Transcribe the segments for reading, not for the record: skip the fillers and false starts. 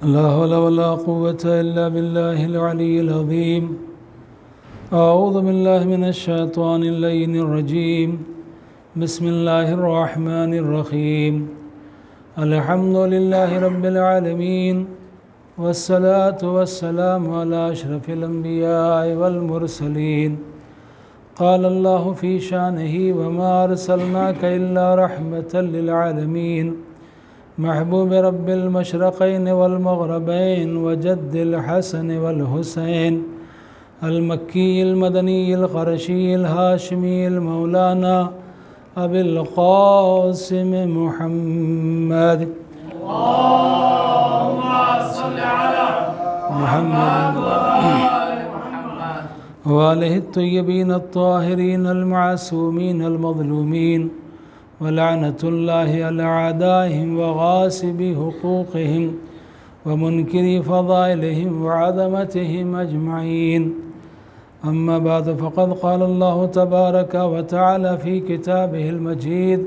لا حول ولا قوة إلا بالله العلي العظيم. أعوذ بالله من الشيطان اللعين الرجيم. بسم الله الرحمن الرحيم. الحمد لله رب العالمين، والصلاة والسلام على أشرف الأنبياء والمرسلين. قال الله في شانه: وما أرسلناك إلا رحمة للعالمين. محبوب رب المشرقين والمغربين وجد الحسن والحسين، المكي المدني القرشي الهاشمي المولانا أبي القاسم محمد. اللهم صل على محمد وآله الطيبين الطاهرين المعصومين المظلومين، ولعنة الله على أعدائهم وغاصب حقوقهم ومنكر فضائلهم وعظمتهم أجمعين. أما بعد، فقد قال الله تبارك وتعالى في كتابه المجيد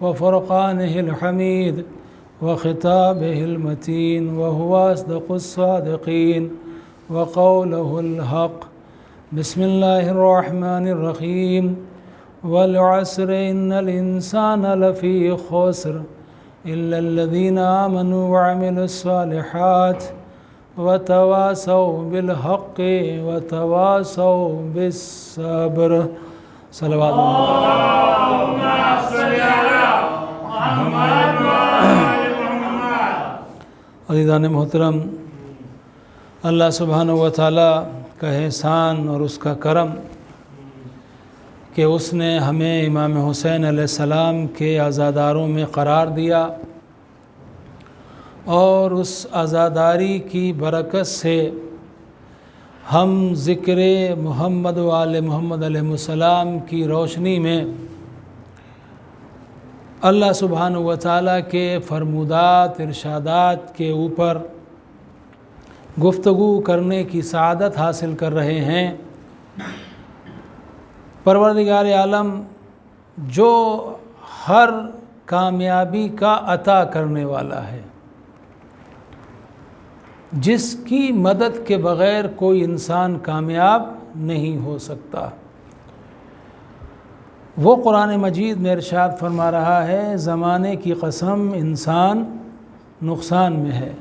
وفرقانه الحميد وخطابه المتين، وهو أصدق الصادقين وقوله الحق. بسم الله الرحمن الرحيم. والعصر إن الإنسان لفي خسر إلا الذين آمنوا وعملوا الصالحات وتواصوا بالحق وتواصوا بالصبر. صلوات اللهم صل على محمد وآل محمد. عزیزان محترم، اللہ سبحانہ و تعالیٰ کا احسان اور اس کا کرم کہ اس نے ہمیں امام حسین علیہ السلام کے عزاداروں میں قرار دیا، اور اس عزاداری کی برکت سے ہم ذکر محمد و آل محمد علیہ السلام کی روشنی میں اللہ سبحانہ و تعالیٰ کے فرمودات ارشادات کے اوپر گفتگو کرنے کی سعادت حاصل کر رہے ہیں۔ پروردگار عالم جو ہر کامیابی کا عطا کرنے والا ہے، جس کی مدد کے بغیر کوئی انسان کامیاب نہیں ہو سکتا، وہ قرآن مجید میں ارشاد فرما رہا ہے: زمانے کی قسم انسان نقصان میں ہے،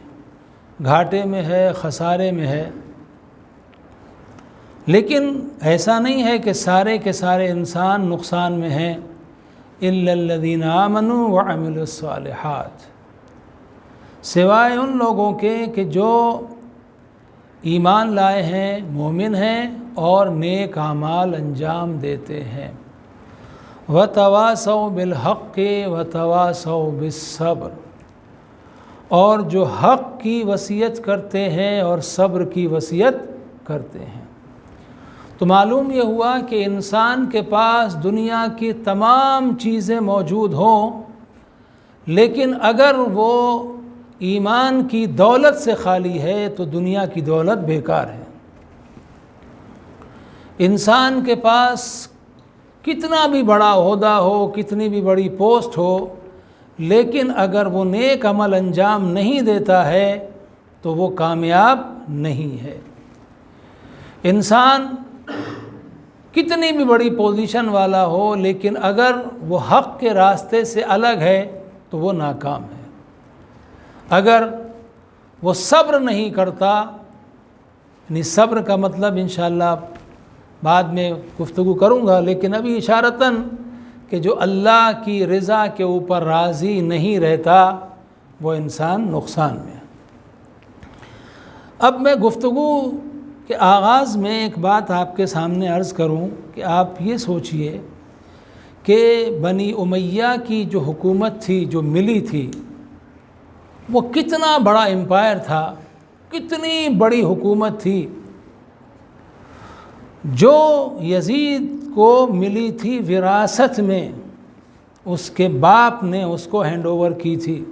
گھاٹے میں ہے، خسارے میں ہے۔ لیکن ایسا نہیں ہے کہ سارے کے سارے انسان نقصان میں ہیں۔ الا الذین آمنوا وعملوا الصالحات، سوائے ان لوگوں کے کہ جو ایمان لائے ہیں، مومن ہیں اور نیک اعمال انجام دیتے ہیں۔ وتواصوا بالحق وتواصوا بالصبر، اور جو حق کی وصیت کرتے ہیں اور صبر کی وصیت کرتے ہیں۔ تو معلوم یہ ہوا کہ انسان کے پاس دنیا کی تمام چیزیں موجود ہوں، لیکن اگر وہ ایمان کی دولت سے خالی ہے تو دنیا کی دولت بیکار ہے۔ انسان کے پاس کتنا بھی بڑا عہدہ ہو، کتنی بھی بڑی پوسٹ ہو، لیکن اگر وہ نیک عمل انجام نہیں دیتا ہے تو وہ کامیاب نہیں ہے۔ انسان کتنی بھی بڑی پوزیشن والا ہو، لیکن اگر وہ حق کے راستے سے الگ ہے تو وہ ناکام ہے۔ اگر وہ صبر نہیں کرتا، یعنی صبر کا مطلب انشاءاللہ بعد میں گفتگو کروں گا، لیکن ابھی اشارتاً کہ جو اللہ کی رضا کے اوپر راضی نہیں رہتا وہ انسان نقصان میں ہے۔ اب میں گفتگو کے آغاز میں ایک بات آپ کے سامنے عرض کروں کہ آپ یہ سوچئے کہ بنی امیہ کی جو حکومت تھی، جو ملی تھی، وہ کتنا بڑا امپائر تھا، کتنی بڑی حکومت تھی، جو یزید کو ملی تھی وراثت میں، اس کے باپ نے اس کو ہینڈ اوور کی تھی،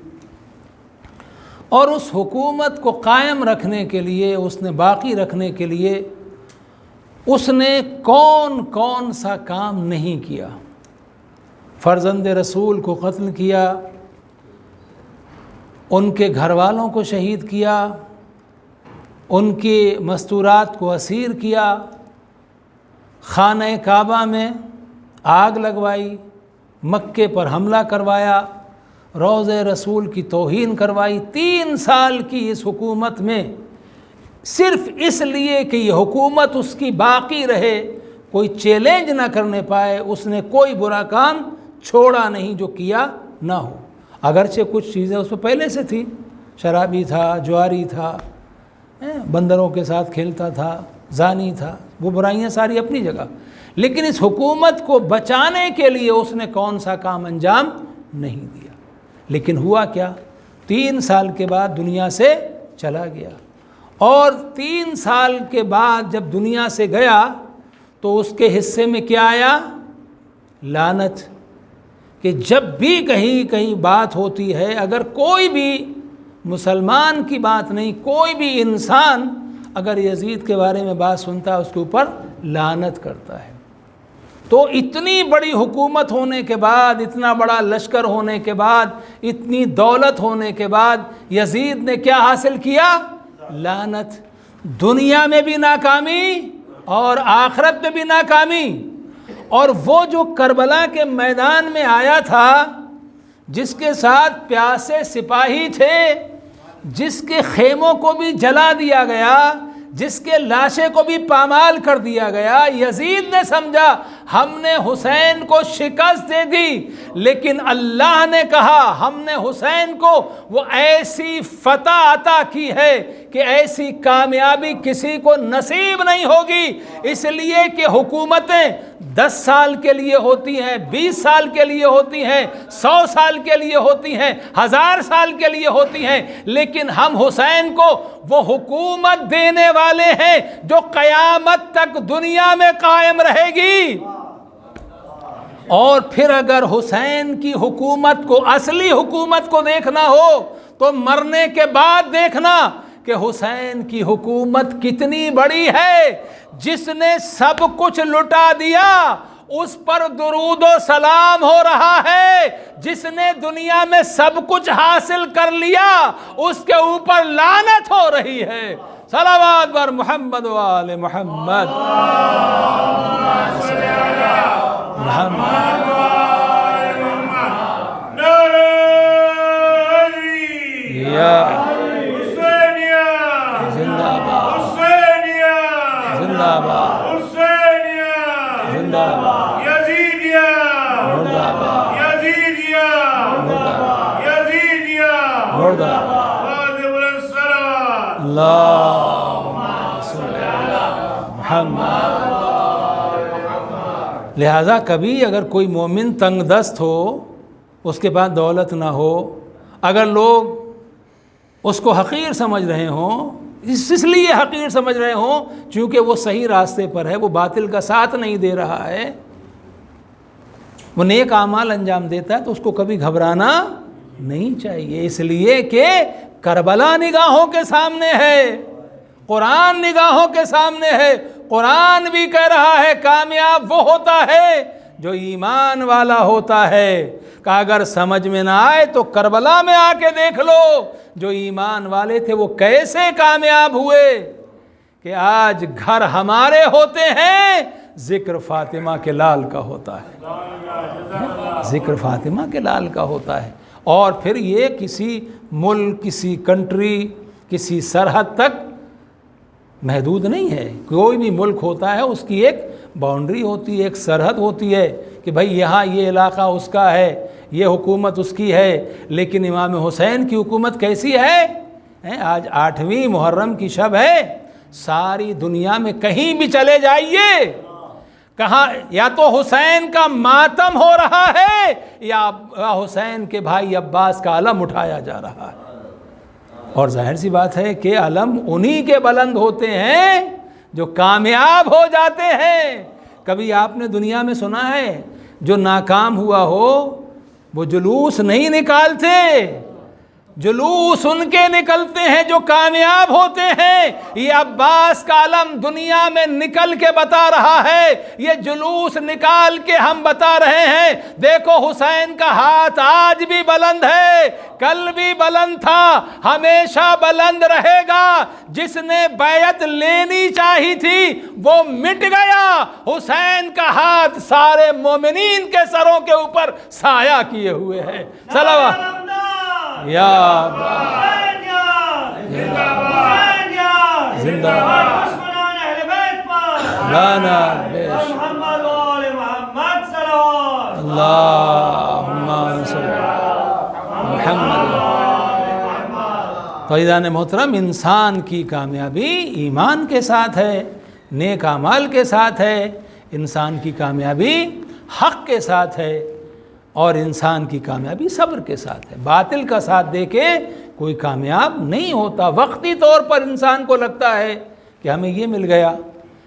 اور اس حکومت کو قائم رکھنے کے لیے، اس نے باقی رکھنے کے لیے اس نے کون کون سا کام نہیں کیا۔ فرزند رسول کو قتل کیا، ان کے گھر والوں کو شہید کیا، ان کی مستورات کو اسیر کیا، خانہ کعبہ میں آگ لگوائی، مکے پر حملہ کروایا، روضہ رسول کی توہین کروائی۔ 3 سال کی اس حکومت میں صرف اس لیے کہ یہ حکومت اس کی باقی رہے، کوئی چیلنج نہ کرنے پائے، اس نے کوئی برا کام چھوڑا نہیں جو کیا نہ ہو۔ اگرچہ کچھ چیزیں اس میں پہلے سے تھی، شرابی تھا، جواری تھا، بندروں کے ساتھ کھیلتا تھا، زانی تھا، وہ برائیاں ساری اپنی جگہ، لیکن اس حکومت کو بچانے کے لیے اس نے کون سا کام انجام نہیں دیا۔ لیکن ہوا کیا؟ 3 سال کے بعد دنیا سے چلا گیا، اور 3 سال کے بعد جب دنیا سے گیا تو اس کے حصے میں کیا آیا؟ لعنت، کہ جب بھی کہیں بات ہوتی ہے، اگر کوئی بھی مسلمان کی بات نہیں، کوئی بھی انسان اگر یزید کے بارے میں بات سنتا ہے اس کے اوپر لعنت کرتا ہے۔ تو اتنی بڑی حکومت ہونے کے بعد، اتنا بڑا لشکر ہونے کے بعد، اتنی دولت ہونے کے بعد یزید نے کیا حاصل کیا؟ لعنت، دنیا میں بھی ناکامی اور آخرت میں بھی ناکامی۔ اور وہ جو کربلا کے میدان میں آیا تھا، جس کے ساتھ پیاسے سپاہی تھے، جس کے خیموں کو بھی جلا دیا گیا، جس کے لاشیں کو بھی پامال کر دیا گیا، یزید نے سمجھا ہم نے حسین کو شکست دے دی، لیکن اللہ نے کہا ہم نے حسین کو وہ ایسی فتح عطا کی ہے کہ ایسی کامیابی کسی کو نصیب نہیں ہوگی، اس لیے کہ حکومتیں 10 سال کے لیے ہوتی ہیں، 20 سال کے لیے ہوتی ہیں، 100 سال کے لیے ہوتی ہیں، 1000 سال کے لیے ہوتی ہیں، لیکن ہم حسین کو وہ حکومت دینے والے ہیں جو قیامت تک دنیا میں قائم رہے گی۔ اور پھر اگر حسین کی حکومت کو، اصلی حکومت کو دیکھنا ہو تو مرنے کے بعد دیکھنا کہ حسین کی حکومت کتنی بڑی ہے۔ جس نے سب کچھ لٹا دیا اس پر درود و سلام ہو رہا ہے، جس نے دنیا میں سب کچھ حاصل کر لیا اس کے اوپر لعنت ہو رہی ہے۔ صلوات بر محمد و آل محمد۔ زندہ باد، زندہ باد، زندہ باد، یزیدیہ، مردہ باد، یزیدیہ، مردہ باد، یزیدیہ، مردہ باد۔ واجب الصلاۃ۔ اللہم صلی علی محمد۔ لہٰذا کبھی اگر کوئی مومن تنگ دست ہو، اس کے پاس دولت نہ ہو، اگر لوگ اس کو حقیر سمجھ رہے ہوں، اس لیے حقیر سمجھ رہے ہوں چونکہ وہ صحیح راستے پر ہے، وہ باطل کا ساتھ نہیں دے رہا ہے، وہ نیک اعمال انجام دیتا ہے، تو اس کو کبھی گھبرانا نہیں چاہیے، اس لیے کہ کربلا نگاہوں کے سامنے ہے، قرآن نگاہوں کے سامنے ہے۔ قرآن بھی کہہ رہا ہے کامیاب وہ ہوتا ہے جو ایمان والا ہوتا ہے، کہ اگر سمجھ میں نہ آئے تو کربلا میں آ کے دیکھ لو جو ایمان والے تھے وہ کیسے کامیاب ہوئے، کہ آج گھر ہمارے ہوتے ہیں ذکر فاطمہ کے لال کا ہوتا ہے، ذکر فاطمہ کے لال کا ہوتا ہے۔ اور پھر یہ کسی ملک، کسی کنٹری، کسی سرحد تک محدود نہیں ہے، کوئی بھی ملک ہوتا ہے اس کی ایک باؤنڈری ہوتی ہے، ایک سرحد ہوتی ہے کہ بھائی یہاں یہ علاقہ اس کا ہے، یہ حکومت اس کی ہے۔ لیکن امام حسین کی حکومت کیسی ہے؟ آج 8ویں محرم کی شب ہے، ساری دنیا میں کہیں بھی چلے جائیے، کہاں یا تو حسین کا ماتم ہو رہا ہے یا حسین کے بھائی عباس کا علم اٹھایا جا رہا ہے۔ اور ظاہر سی بات ہے کہ علم انہی کے بلند ہوتے ہیں جو کامیاب ہو جاتے ہیں۔ کبھی آپ نے دنیا میں سنا ہے جو ناکام ہوا ہو وہ جلوس نہیں نکالتے، جلوس ان کے نکلتے ہیں جو کامیاب ہوتے ہیں. یہ عباس کا علم دنیا میں نکل کے بتا رہا ہے, یہ جلوس نکال کے ہم بتا رہے ہیں. دیکھو حسین کا ہاتھ آج بھی بلند ہے, کل بھی بلند تھا, ہمیشہ بلند رہے گا. جس نے بیعت لینی چاہی تھی وہ مٹ گیا. حسین کا ہاتھ سارے مومنین کے سروں کے اوپر سایہ کیے ہوئے ہے. صلوات یا زندہ لانا اللہم صلی محمد. قائدان محترم, انسان کی کامیابی ایمان کے ساتھ ہے, نیک اعمال کے ساتھ ہے. انسان کی کامیابی حق کے ساتھ ہے, اور انسان کی کامیابی صبر کے ساتھ ہے. باطل کا ساتھ دے کے کوئی کامیاب نہیں ہوتا. وقتی طور پر انسان کو لگتا ہے کہ ہمیں یہ مل گیا,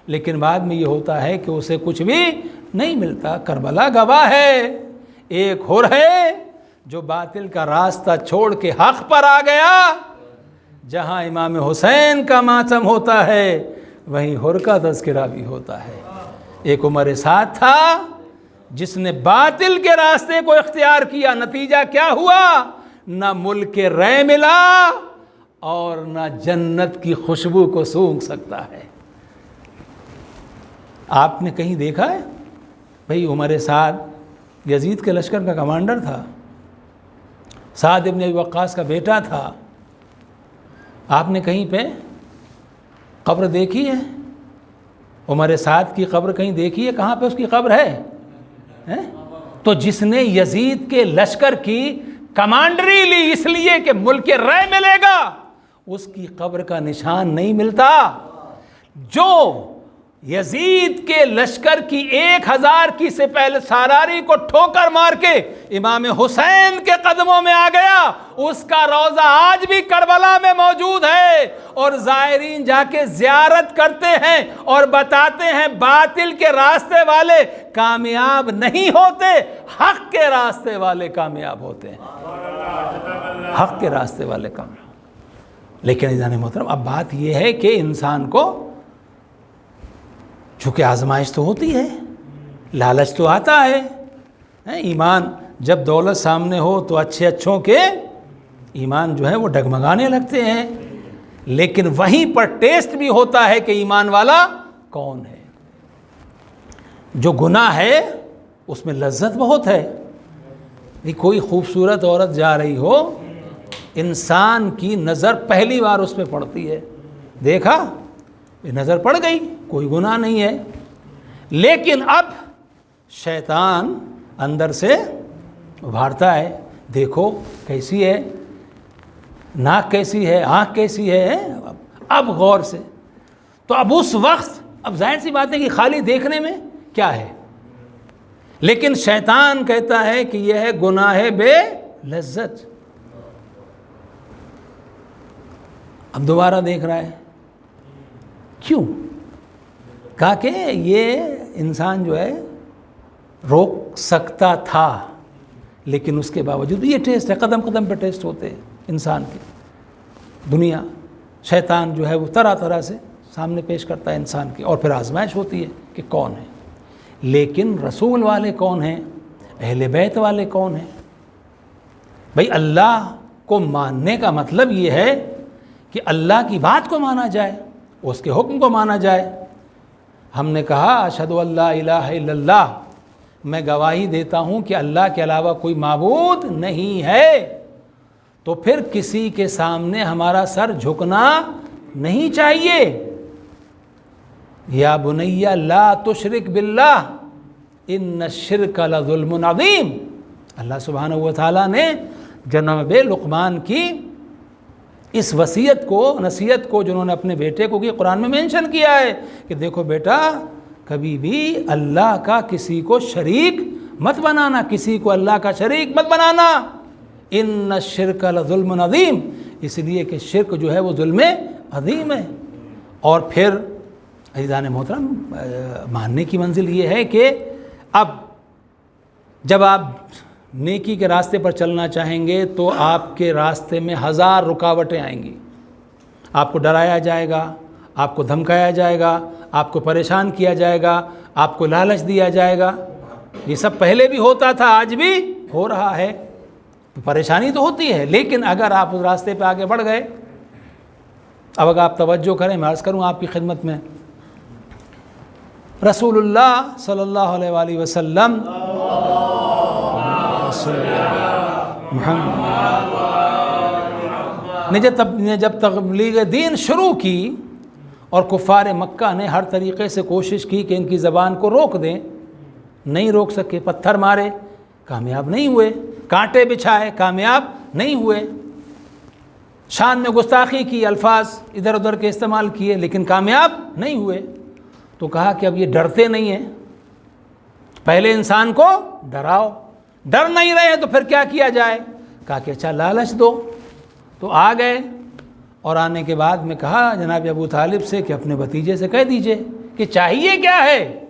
لیکن بعد میں یہ ہوتا ہے کہ اسے کچھ بھی نہیں ملتا. کربلا گواہ ہے. ایک حر ہے جو باطل کا راستہ چھوڑ کے حق پر آ گیا. جہاں امام حسین کا ماتم ہوتا ہے وہیں حر کا تذکرہ بھی ہوتا ہے. ایک عمر سعد تھا جس نے باطل کے راستے کو اختیار کیا. نتیجہ کیا ہوا؟ نہ ملک رے ملا اور نہ جنت کی خوشبو کو سونگھ سکتا ہے. آپ نے کہیں دیکھا ہے بھئی عمر سعد یزید کے لشکر کا کمانڈر تھا, سعد ابن ابی وقاص کا بیٹا تھا. آپ نے کہیں پہ قبر دیکھی ہے؟ عمر سعد کی قبر کہیں دیکھی ہے؟ کہاں پہ اس کی قبر ہے؟ تو جس نے یزید کے لشکر کی کمانڈری لی اس لیے کہ ملک رے ملے گا, اس کی قبر کا نشان نہیں ملتا. جو یزید کے لشکر کی 1000 کی سپہ سالاری کو ٹھوکر مار کے امام حسین کے قدموں میں آ گیا, اس کا روضہ آج بھی کربلا میں موجود ہے. اور زائرین جا کے زیارت کرتے ہیں اور بتاتے ہیں باطل کے راستے والے کامیاب نہیں ہوتے, حق کے راستے والے کامیاب ہوتے ہیں. حق کے راستے والے کامیاب. لیکن عزیزان محترم, اب بات یہ ہے کہ انسان کو چونکہ آزمائش تو ہوتی ہے, لالچ تو آتا ہے. ایمان جب دولت سامنے ہو تو اچھوں کے ایمان جو ہے وہ ڈگمگانے لگتے ہیں, لیکن وہیں پر ٹیسٹ بھی ہوتا ہے کہ ایمان والا کون ہے. جو گناہ ہے اس میں لذت بہت ہے. کوئی خوبصورت عورت جا رہی ہو, انسان کی نظر پہلی بار اس پہ پڑتی ہے, دیکھا نظر پڑ گئی, کوئی گناہ نہیں ہے. لیکن اب شیطان اندر سے ابھارتا ہے, دیکھو کیسی ہے, ناک کیسی ہے, آنکھ کیسی ہے, اب غور سے. تو اب اس وقت اب ظاہر سی بات ہے کہ خالی دیکھنے میں کیا ہے, لیکن شیطان کہتا ہے کہ یہ ہے گناہ بے لذت. اب دوبارہ دیکھ رہا ہے, کیوں؟ کہا کہ یہ انسان جو ہے روک سکتا تھا, لیکن اس کے باوجود یہ ٹیسٹ ہے, قدم قدم پہ ٹیسٹ ہوتے ہیں انسان کے. دنیا شیطان جو ہے وہ طرح طرح سے سامنے پیش کرتا ہے انسان کے, اور پھر آزمائش ہوتی ہے کہ کون ہے. لیکن رسول والے کون ہیں, اہل بیت والے کون ہیں؟ بھئی اللہ کو ماننے کا مطلب یہ ہے کہ اللہ کی بات کو مانا جائے, اس کے حکم کو مانا جائے. ہم نے کہا اشہد ان لا الہ الا اللہ, میں گواہی دیتا ہوں کہ اللہ کے علاوہ کوئی معبود نہیں ہے. تو پھر کسی کے سامنے ہمارا سر جھکنا نہیں چاہیے. یا بنی لا تشرک باللہ ان الشرک لظلم عظیم. اللہ سبحانہ و تعالیٰ نے جناب لقمان کی اس وصیت کو, نصیحت کو جنہوں نے اپنے بیٹے کو کی, قرآن میں مینشن کیا ہے کہ دیکھو بیٹا کبھی بھی اللہ کا کسی کو شریک مت بنانا, کسی کو اللہ کا شریک مت بنانا. ان الشرک لظلم عظیم, اس لیے کہ شرک جو ہے وہ ظلم عظیم ہے. اور پھر عزیزان محترم ماننے کی منزل یہ ہے کہ اب جب آپ نیکی کے راستے پر چلنا چاہیں گے تو آپ کے راستے میں 1000 رکاوٹیں آئیں گی. آپ کو ڈرایا جائے گا, آپ کو دھمکایا جائے گا, آپ کو پریشان کیا جائے گا, آپ کو لالچ دیا جائے گا. یہ سب پہلے بھی ہوتا تھا, آج بھی ہو رہا ہے. پریشانی تو ہوتی ہے, لیکن اگر آپ اس راستے پہ آگے بڑھ گئے. اب اگر آپ توجہ کریں, میں عرض کروں آپ کی خدمت میں, رسول اللہ صلی اللہ علیہ وآلہ وسلم نے جب تبلیغ دین شروع کی اور کفار مکہ نے ہر طریقے سے کوشش کی کہ ان کی زبان کو روک دیں, نہیں روک سکے. پتھر مارے, کامیاب نہیں ہوئے. کانٹے بچھائے, کامیاب نہیں ہوئے. شان میں گستاخی کی, الفاظ ادھر ادھر کے استعمال کیے, لیکن کامیاب نہیں ہوئے. تو کہا کہ اب یہ ڈرتے نہیں ہیں, پہلے انسان کو ڈراؤ. ڈر نہیں رہے تو پھر کیا کیا جائے؟ کہا کہ اچھا لالچ دو. تو آ گئے, اور آنے کے بعد میں کہا جناب ابو طالب سے کہ اپنے بھتیجے سے کہہ دیجئے کہ چاہیے کیا ہے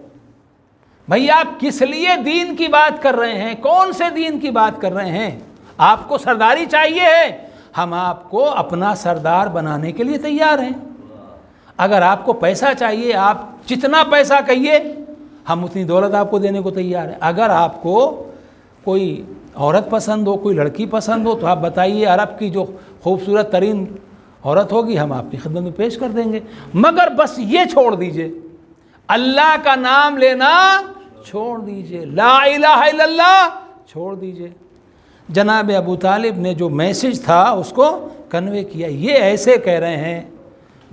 بھئی, آپ کس لیے دین کی بات کر رہے ہیں, کون سے دین کی بات کر رہے ہیں؟ آپ کو سرداری چاہیے ہے, ہم آپ کو اپنا سردار بنانے کے لیے تیار ہیں. اگر آپ کو پیسہ چاہیے, آپ جتنا پیسہ کہیے ہم اتنی دولت آپ کو دینے کو تیار ہیں. اگر آپ کو کوئی عورت پسند ہو, کوئی لڑکی پسند ہو, تو آپ بتائیے, عرب کی جو خوبصورت ترین عورت ہوگی ہم آپ کی خدمت میں پیش کر دیں گے. مگر بس یہ چھوڑ دیجئے, اللہ کا نام لینا چھوڑ دیجئے, لا الہ الا اللہ چھوڑ دیجئے. جناب ابو طالب نے جو میسج تھا اس کو کنوے کیا. یہ ایسے کہہ رہے ہیں.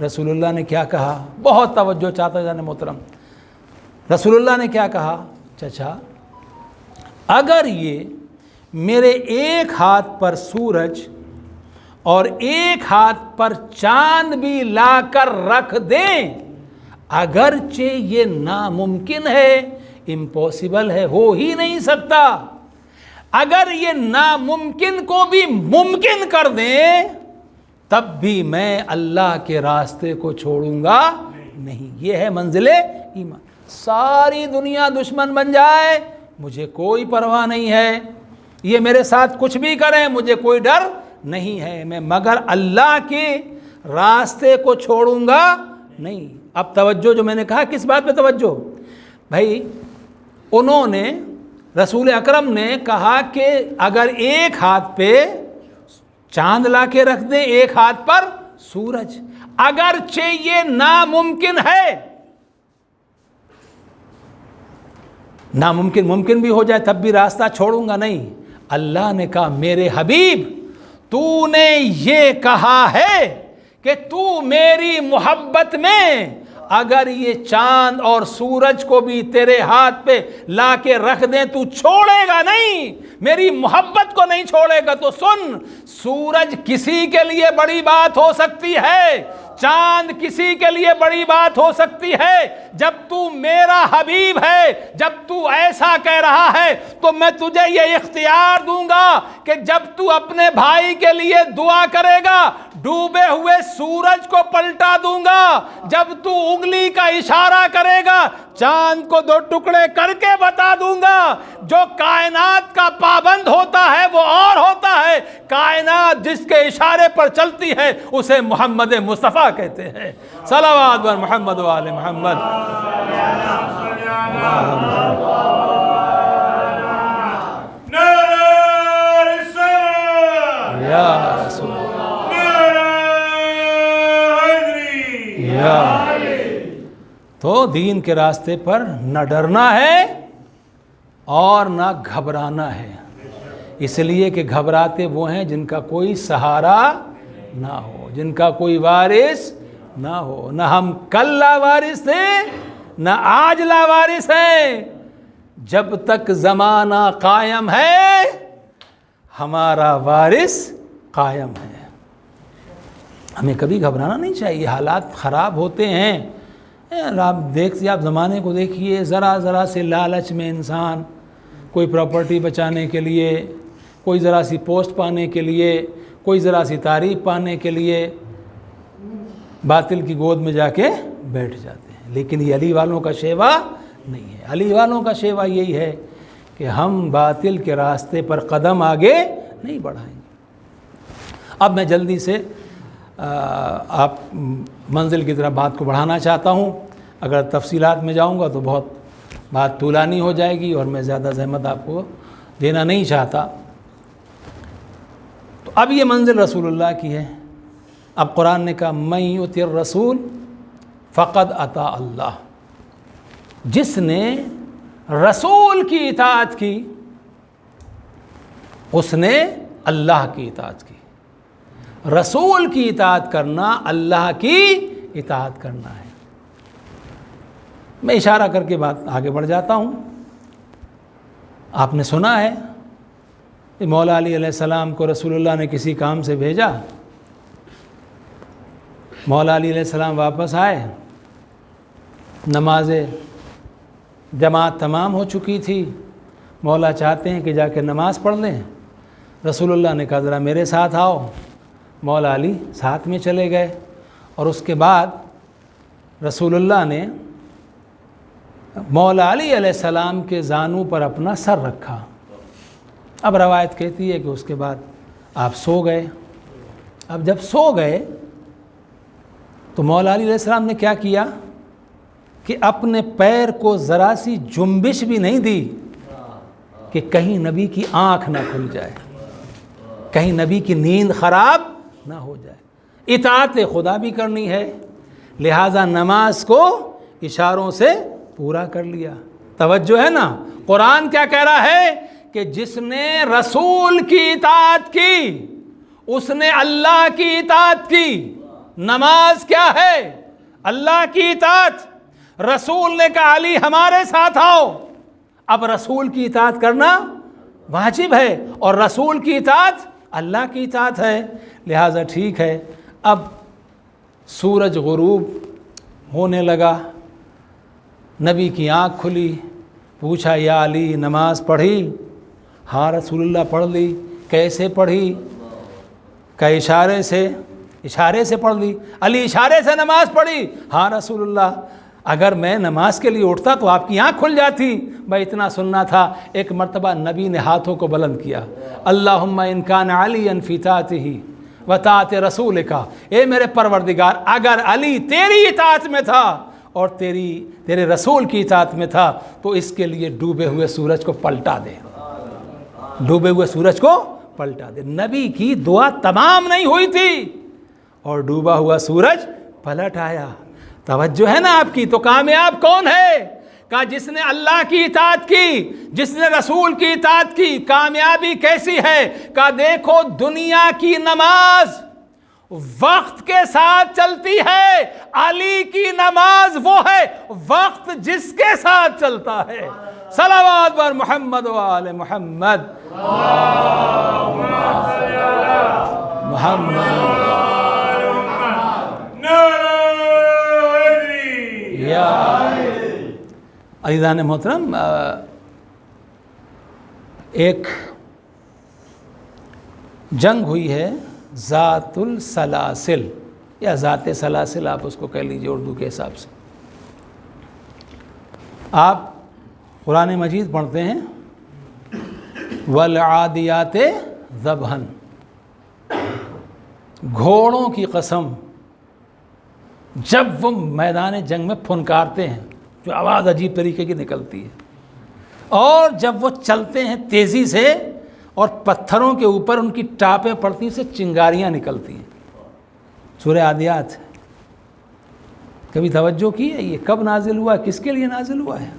رسول اللہ نے کیا کہا؟ بہت توجہ چاہتا ہے جان محترم. رسول اللہ نے کیا کہا؟ چچا, اگر یہ میرے ایک ہاتھ پر سورج اور ایک ہاتھ پر چاند بھی لا کر رکھ دیں, اگرچہ یہ ناممکن ہے, امپاسبل ہے, ہو ہی نہیں سکتا, اگر یہ ناممکن کو بھی ممکن کر دیں تب بھی میں اللہ کے راستے کو چھوڑوں گا نہیں. یہ ہے منزل ایمان. ساری دنیا دشمن بن جائے مجھے کوئی پرواہ نہیں ہے, یہ میرے ساتھ کچھ بھی کریں مجھے کوئی ڈر نہیں ہے, میں مگر اللہ کے راستے کو چھوڑوں گا نہیں. اب توجہ, جو میں نے کہا کس بات پہ توجہ بھائی, انہوں نے رسول اکرم نے کہا کہ اگر ایک ہاتھ پہ چاند لا کے رکھ دیں, ایک ہاتھ پر سورج, اگرچہ یہ ناممکن ہے, ناممکن ممکن بھی ہو جائے تب بھی راستہ چھوڑوں گا نہیں. اللہ نے کہا میرے حبیب تو نے یہ کہا ہے کہ تو میری محبت میں اگر یہ چاند اور سورج کو بھی تیرے ہاتھ پہ لا کے رکھ دیں تو چھوڑے گا نہیں, میری محبت کو نہیں چھوڑے گا. تو سن, سورج کسی کے لیے بڑی بات ہو سکتی ہے, چاند کسی کے لیے بڑی بات ہو سکتی ہے, جب تو میرا حبیب ہے, جب تو ایسا کہہ رہا ہے تو میں تجھے یہ اختیار دوں گا کہ جب تو اپنے بھائی کے لیے دعا کرے گا ڈوبے ہوئے سورج کو پلٹا دوں گا, جب تو انگلی کا اشارہ کرے گا چاند کو 2 ٹکڑے کر کے بتا دوں گا. جو کائنات کا پابند ہوتا ہے وہ اور ہوتا ہے, کائنات جس کے اشارے پر چلتی ہے اسے محمد مصطفیٰ کہتے ہیں. صلوات بر محمد و آل محمد. یا رسول اللہ. تو دین کے راستے پر نہ ڈرنا ہے اور نہ گھبرانا ہے, اس لیے کہ گھبراتے وہ ہیں جن کا کوئی سہارا نہ ہو, جن کا کوئی وارث نہ ہو. نہ ہم کل لاوارث ہیں نہ آج لاوارث ہیں, جب تک زمانہ قائم ہے ہمارا وارث قائم ہے. ہمیں کبھی گھبرانا نہیں چاہیے. حالات خراب ہوتے ہیں, آپ زمانے کو دیکھیے, ذرا ذرا سے لالچ میں انسان کوئی پراپرٹی بچانے کے لیے, کوئی ذرا سی پوسٹ پانے کے لیے, کوئی ذرا سی تعریف پانے کے لیے باطل کی گود میں جا کے بیٹھ جاتے ہیں. لیکن یہ علی والوں کا شیوا نہیں ہے. علی والوں کا شیوا یہی ہے کہ کہ ہم باطل کے راستے پر قدم آگے نہیں بڑھائیں گے۔ اب میں جلدی سے آپ منزل کی طرف بات کو بڑھانا چاہتا ہوں، اگر تفصیلات میں جاؤں گا تو بہت بات طولانی ہو جائے گی اور میں زیادہ زحمت آپ کو دینا نہیں چاہتا۔ تو اب یہ منزل رسول اللہ کی ہے۔ اب قرآن نے کہا من یطع الرسول فقد اطاع اللہ، جس نے رسول کی اطاعت کی اس نے اللہ کی اطاعت کی۔ رسول کی اطاعت کرنا اللہ کی اطاعت کرنا ہے۔ میں اشارہ کر کے بات آگے بڑھ جاتا ہوں۔ آپ نے سنا ہے کہ مولا علی علیہ السلام کو رسول اللہ نے کسی کام سے بھیجا، مولا علی علیہ السلام واپس آئے، نماز جماعت تمام ہو چکی تھی، مولا چاہتے ہیں کہ جا کے نماز پڑھ لیں۔ رسول اللہ نے کہا ذرا میرے ساتھ آؤ، مولا علی ساتھ میں چلے گئے، اور اس کے بعد رسول اللہ نے مولا علی علیہ السلام کے زانوں پر اپنا سر رکھا۔ اب روایت کہتی ہے کہ اس کے بعد آپ سو گئے۔ اب جب سو گئے تو مولا علی علیہ السلام نے کیا کیا کہ اپنے پیر کو ذرا سی جنبش بھی نہیں دی کہ کہیں نبی کی آنکھ نہ کھل جائے، کہیں نبی کی نیند خراب نہ ہو جائے۔ اطاعت خدا بھی کرنی ہے، لہٰذا نماز کو اشاروں سے پورا کر لیا۔ توجہ ہے نا، قرآن کیا کہہ رہا ہے کہ جس نے رسول کی اطاعت کی اس نے اللہ کی اطاعت کی۔ نماز کیا ہے؟ اللہ کی اطاعت۔ رسول نے کہا علی ہمارے ساتھ آؤ، اب رسول کی اطاعت کرنا واجب ہے، اور رسول کی اطاعت اللہ کی اطاعت ہے، لہٰذا ٹھیک ہے۔ اب سورج غروب ہونے لگا، نبی کی آنکھ کھلی، پوچھا یا علی نماز پڑھی؟ ہاں رسول اللہ پڑھ لی۔ کیسے پڑھی؟ کہ اشارے سے پڑھ لی۔ علی اشارے سے نماز پڑھی؟ ہاں رسول اللہ، اگر میں نماز کے لیے اٹھتا تو آپ کی آنکھ کھل جاتی۔ بھائی اتنا سننا تھا۔ ایک مرتبہ نبی نے ہاتھوں کو بلند کیا، اللہم ان کان علیٰ فی طاعتہ و طاعت رسولک، اے میرے پروردگار اگر علی تیری اطاعت میں تھا اور تیرے رسول کی اطاعت میں تھا تو اس کے لیے ڈوبے ہوئے سورج کو پلٹا دے، ڈوبے ہوئے سورج کو پلٹا دے۔ نبی کی دعا تمام نہیں ہوئی تھی اور ڈوبا ہوا سورج پلٹ آیا۔ توجہ ہے نا آپ کی؟ تو کامیاب کون ہے؟ کہا جس نے اللہ کی اطاعت کی، جس نے رسول کی اطاعت کی۔ کامیابی کیسی ہے؟ کہا دیکھو دنیا کی نماز وقت کے ساتھ چلتی ہے، علی کی نماز وہ ہے وقت جس کے ساتھ چلتا ہے۔ صلوات بر محمد و آل محمد، محمد یا عزیزان محترم، ایک جنگ ہوئی ہے ذات السلاسل یا ذات سلاسل، آپ اس کو کہہ لیجئے اردو کے حساب سے۔ آپ قرآن مجید پڑھتے ہیں والعادیات ضبحا، گھوڑوں کی قسم جب وہ میدان جنگ میں پھنکارتے ہیں جو آواز عجیب طریقے کی نکلتی ہے، اور جب وہ چلتے ہیں تیزی سے اور پتھروں کے اوپر ان کی ٹاپیں پڑتی سے چنگاریاں نکلتی ہیں۔ سورہ عادیات کبھی توجہ کی ہے؟ یہ کب نازل ہوا ہے؟ کس کے لیے نازل ہوا ہے؟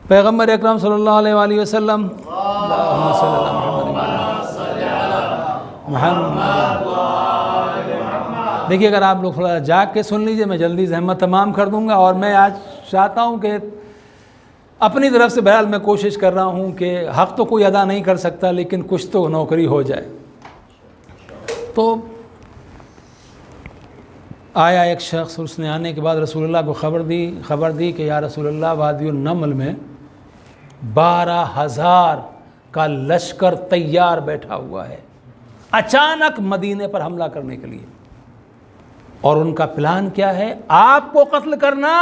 پیغمبر اکرم صلی اللہ علیہ وآلہ وسلم، اللہم صلی اللہ محمد۔ دیکھیے اگر آپ لوگ تھوڑا جاگ کے سن لیجئے، میں جلدی زحمت تمام کر دوں گا، اور میں آج چاہتا ہوں کہ اپنی طرف سے بہرحال میں کوشش کر رہا ہوں کہ حق تو کوئی ادا نہیں کر سکتا لیکن کچھ تو نوکری ہو جائے۔ تو آیا ایک شخص، اس نے آنے کے بعد رسول اللہ کو خبر دی کہ یا رسول اللہ وادی النمل میں 12,000 کا لشکر تیار بیٹھا ہوا ہے اچانک مدینے پر حملہ کرنے کے لیے، اور ان کا پلان کیا ہے؟ آپ کو قتل کرنا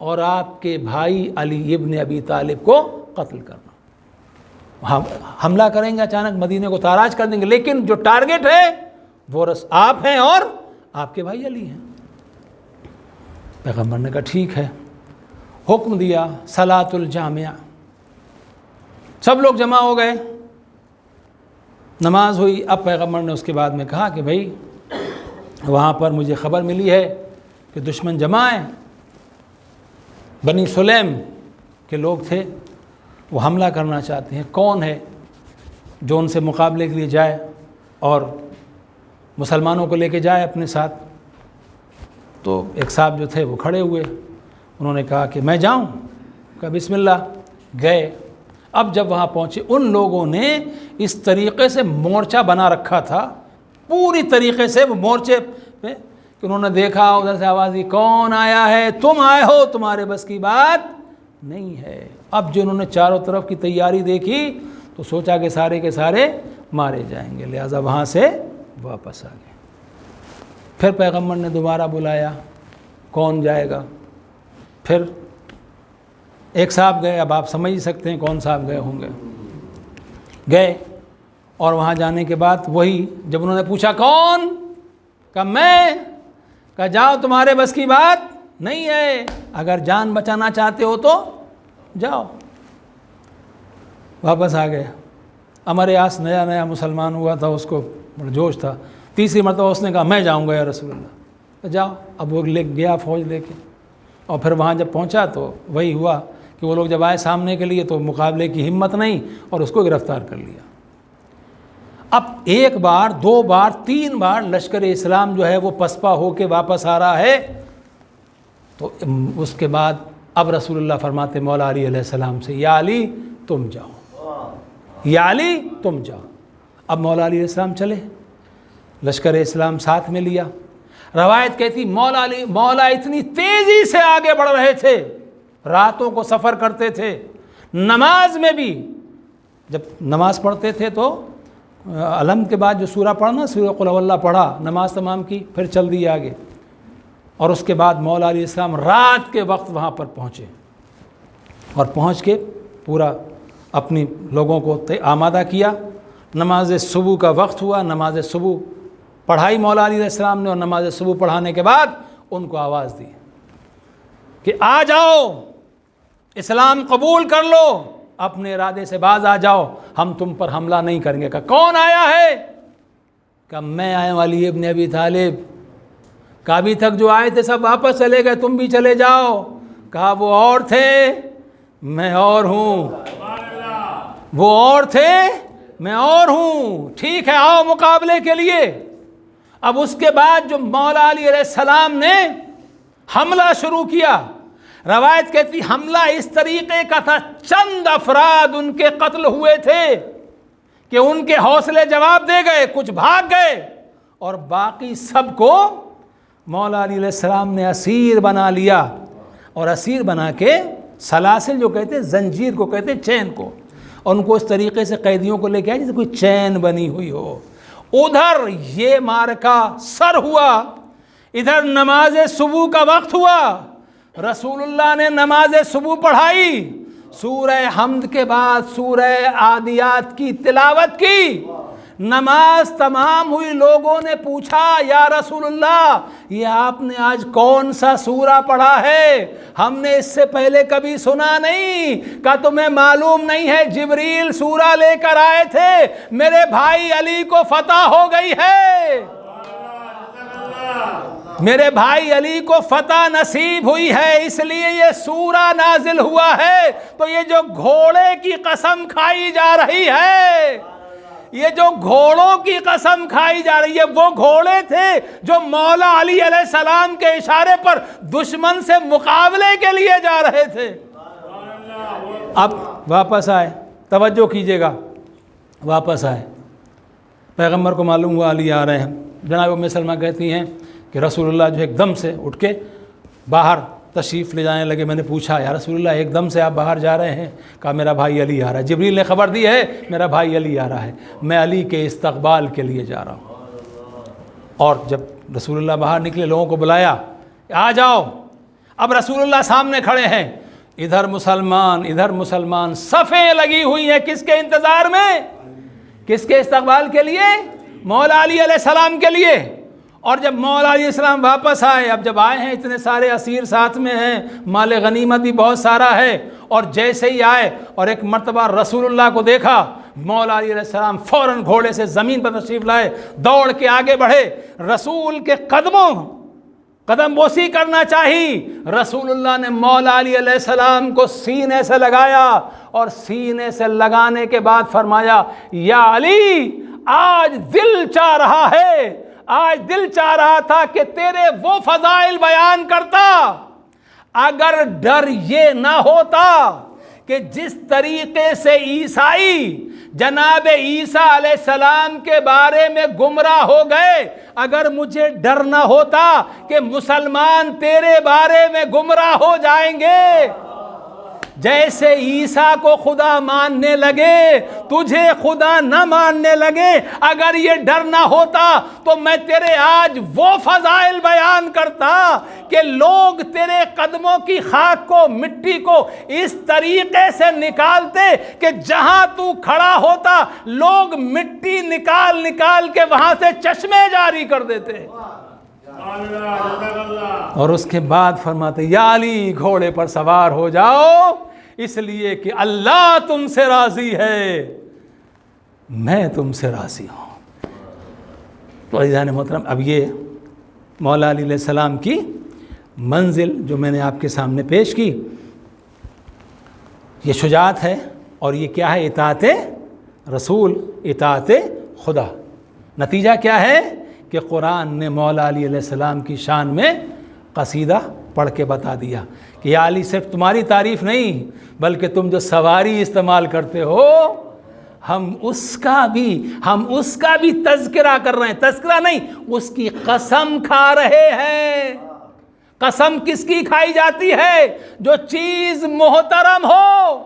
اور آپ کے بھائی علی ابن ابی طالب کو قتل کرنا۔ حملہ کریں گے اچانک، مدینے کو تاراج کر دیں گے، لیکن جو ٹارگٹ ہے وہ آپ ہیں اور آپ کے بھائی علی ہیں۔ پیغمبر نے کہا ٹھیک ہے، حکم دیا صلاۃ الجامعہ، سب لوگ جمع ہو گئے، نماز ہوئی۔ اب پیغمبر نے اس کے بعد میں کہا کہ بھائی وہاں پر مجھے خبر ملی ہے کہ دشمن جمع ہیں، بنی سلیم کے لوگ تھے، وہ حملہ کرنا چاہتے ہیں، کون ہے جو ان سے مقابلے کے لیے جائے اور مسلمانوں کو لے کے جائے اپنے ساتھ؟ تو ایک صاحب جو تھے وہ کھڑے ہوئے، انہوں نے کہا کہ میں جاؤں؟ کہا بسم اللہ۔ گئے۔ اب جب وہاں پہنچے، ان لوگوں نے اس طریقے سے مورچہ بنا رکھا تھا، پوری طریقے سے وہ مورچے پہ، کہ انہوں نے دیکھا ادھر سے آواز دی کون آیا ہے؟ تم آئے ہو، تمہارے بس کی بات نہیں ہے۔ اب جو انہوں نے چاروں طرف کی تیاری دیکھی تو سوچا کہ سارے کے سارے مارے جائیں گے، لہٰذا وہاں سے واپس آ گئے۔ پھر پیغمبر نے دوبارہ بلایا، کون جائے گا؟ پھر ایک صاحب گئے، اب آپ سمجھ سکتے ہیں کون صاحب گئے ہوں گے۔ گئے اور وہاں جانے کے بعد وہی جب انہوں نے پوچھا کون؟ کہا میں۔ کہا جاؤ، تمہارے بس کی بات نہیں ہے، اگر جان بچانا چاہتے ہو تو جاؤ۔ واپس آ گئے۔ عمر یاس نیا نیا مسلمان ہوا تھا، اس کو بڑا جوش تھا، تیسری مرتبہ اس نے کہا میں جاؤں گا یا رسول اللہ۔ جاؤ۔ اب وہ لے گیا فوج لے کے، اور پھر وہاں جب پہنچا تو وہی ہوا کہ وہ لوگ جب آئے سامنے کے لیے تو مقابلے کی ہمت نہیں، اور اس کو گرفتار کر لیا۔ اب ایک بار، دو بار، تین بار لشکر اسلام جو ہے وہ پسپا ہو کے واپس آ رہا ہے، تو اس کے بعد اب رسول اللہ فرماتے مولا علی علیہ السلام سے، یا علی تم جاؤ، یا علی تم جاؤ۔ اب مولا علی علیہ السلام چلے، لشکر اسلام ساتھ میں لیا۔ روایت کہتی مولا اتنی تیزی سے آگے بڑھ رہے تھے، راتوں کو سفر کرتے تھے، نماز میں بھی جب نماز پڑھتے تھے تو علم کے بعد جو سورہ پڑھنا، سورہ قل اللہ پڑھا، نماز تمام کی، پھر چل دی آگے۔ اور اس کے بعد مولا علیہ السلام رات کے وقت وہاں پر پہنچے، اور پہنچ کے پورا اپنی لوگوں کو آمادہ کیا۔ نماز صبح کا وقت ہوا، نماز صبح پڑھائی مولا علیہ السلام نے، اور نماز صبح پڑھانے کے بعد ان کو آواز دی کہ آ جاؤ، اسلام قبول کر لو، اپنے ارادے سے باز آ جاؤ، ہم تم پر حملہ نہیں کریں گے۔ کہا کون آیا ہے؟ کہا میں آیا ہوں علی ابن ابی طالب۔ کہا ابھی تک جو آئے تھے سب واپس چلے گئے، تم بھی چلے جاؤ۔ کہا وہ اور تھے، میں اور ہوں، وہ اور تھے، میں اور ہوں، ٹھیک ہے آؤ مقابلے کے لیے۔ اب اس کے بعد جو مولا علی علیہ السلام نے حملہ شروع کیا، روایت کہتی حملہ اس طریقے کا تھا، چند افراد ان کے قتل ہوئے تھے کہ ان کے حوصلے جواب دے گئے، کچھ بھاگ گئے، اور باقی سب کو مولا علی علیہ السلام نے اسیر بنا لیا، اور اسیر بنا کے سلاسل جو کہتے ہیں، زنجیر کو کہتے ہیں، چین کو، اور ان کو اس طریقے سے قیدیوں کو لے کے آئے جیسے کوئی چین بنی ہوئی ہو۔ ادھر یہ معرکہ سر ہوا، ادھر نماز صبح کا وقت ہوا، رسول اللہ نے نماز صبح پڑھائی، سورہ حمد کے بعد سورہ عادیات کی تلاوت کی، نماز تمام ہوئی، لوگوں نے پوچھا یا رسول اللہ یہ آپ نے آج کون سا سورہ پڑھا ہے؟ ہم نے اس سے پہلے کبھی سنا نہیں۔ کہا تمہیں معلوم نہیں ہے جبریل سورہ لے کر آئے تھے، میرے بھائی علی کو فتح ہو گئی ہے، میرے بھائی علی کو فتح نصیب ہوئی ہے، اس لیے یہ سورہ نازل ہوا ہے۔ تو یہ جو گھوڑے کی قسم کھائی جا رہی ہے، یہ جو گھوڑوں کی قسم کھائی جا رہی ہے، وہ گھوڑے تھے جو مولا علی علیہ السلام کے اشارے پر دشمن سے مقابلے کے لیے جا رہے تھے۔ اب واپس آئے، توجہ کیجئے گا، واپس آئے، پیغمبر کو معلوم ہوا علی آ رہے ہیں۔ جناب ام سلمہ کہتی ہیں کہ رسول اللہ جو ایک دم سے اٹھ کے باہر تشریف لے جانے لگے۔ میں نے پوچھا یا رسول اللہ ایک دم سے آپ باہر جا رہے ہیں؟ کہا میرا بھائی علی آ رہا ہے، جبریل نے خبر دی ہے میرا بھائی علی آ رہا ہے، میں علی کے استقبال کے لیے جا رہا ہوں۔ اور جب رسول اللہ باہر نکلے، لوگوں کو بلایا، آ جاؤ۔ اب رسول اللہ سامنے کھڑے ہیں، ادھر مسلمان، صفیں لگی ہوئی ہیں، کس کے انتظار میں؟ کس کے استقبال کے لیے؟ مولا علی علیہ السلام کے لیے۔ اور جب مولا علیہ السلام واپس آئے، اب جب آئے ہیں اتنے سارے اسیر ساتھ میں ہیں، مال غنیمت بھی بہت سارا ہے، اور جیسے ہی آئے اور ایک مرتبہ رسول اللہ کو دیکھا، مولا علی علیہ السلام فوراً گھوڑے سے زمین پر تشریف لائے، دوڑ کے آگے بڑھے، رسول کے قدم بوسی کرنا چاہیے۔ رسول اللہ نے مولا علی علیہ السلام کو سینے سے لگایا، اور سینے سے لگانے کے بعد فرمایا، یا علی، آج دل چاہ رہا تھا کہ تیرے وہ فضائل بیان کرتا، اگر ڈر یہ نہ ہوتا کہ جس طریقے سے عیسائی جناب عیسیٰ علیہ السلام کے بارے میں گمراہ ہو گئے، اگر مجھے ڈر نہ ہوتا کہ مسلمان تیرے بارے میں گمراہ ہو جائیں گے، جیسے عیسیٰ کو خدا ماننے لگے تجھے خدا نہ ماننے لگے، اگر یہ ڈر نہ ہوتا تو میں تیرے آج وہ فضائل بیان کرتا کہ لوگ تیرے قدموں کی خاک کو، مٹی کو اس طریقے سے نکالتے کہ جہاں تو کھڑا ہوتا لوگ مٹی نکال کے وہاں سے چشمے جاری کر دیتے۔ اور اس کے بعد فرماتے، یا علی، گھوڑے پر سوار ہو جاؤ، اس لیے کہ اللہ تم سے راضی ہے، میں تم سے راضی ہوں۔ تو عزیزان محترم، اب یہ مولا علی علیہ السلام کی منزل جو میں نے آپ کے سامنے پیش کی، یہ شجاعت ہے، اور یہ کیا ہے؟ اطاعت رسول، اطاعت خدا۔ نتیجہ کیا ہے کہ قرآن نے مولا علی علیہ السلام کی شان میں قصیدہ پڑھ کے بتا دیا کہ یا علی، صرف تمہاری تعریف نہیں بلکہ تم جو سواری استعمال کرتے ہو، ہم اس کا بھی تذکرہ کر رہے ہیں، تذکرہ نہیں، اس کی قسم کھا رہے ہیں۔ قسم کس کی کھائی جاتی ہے؟ جو چیز محترم ہو،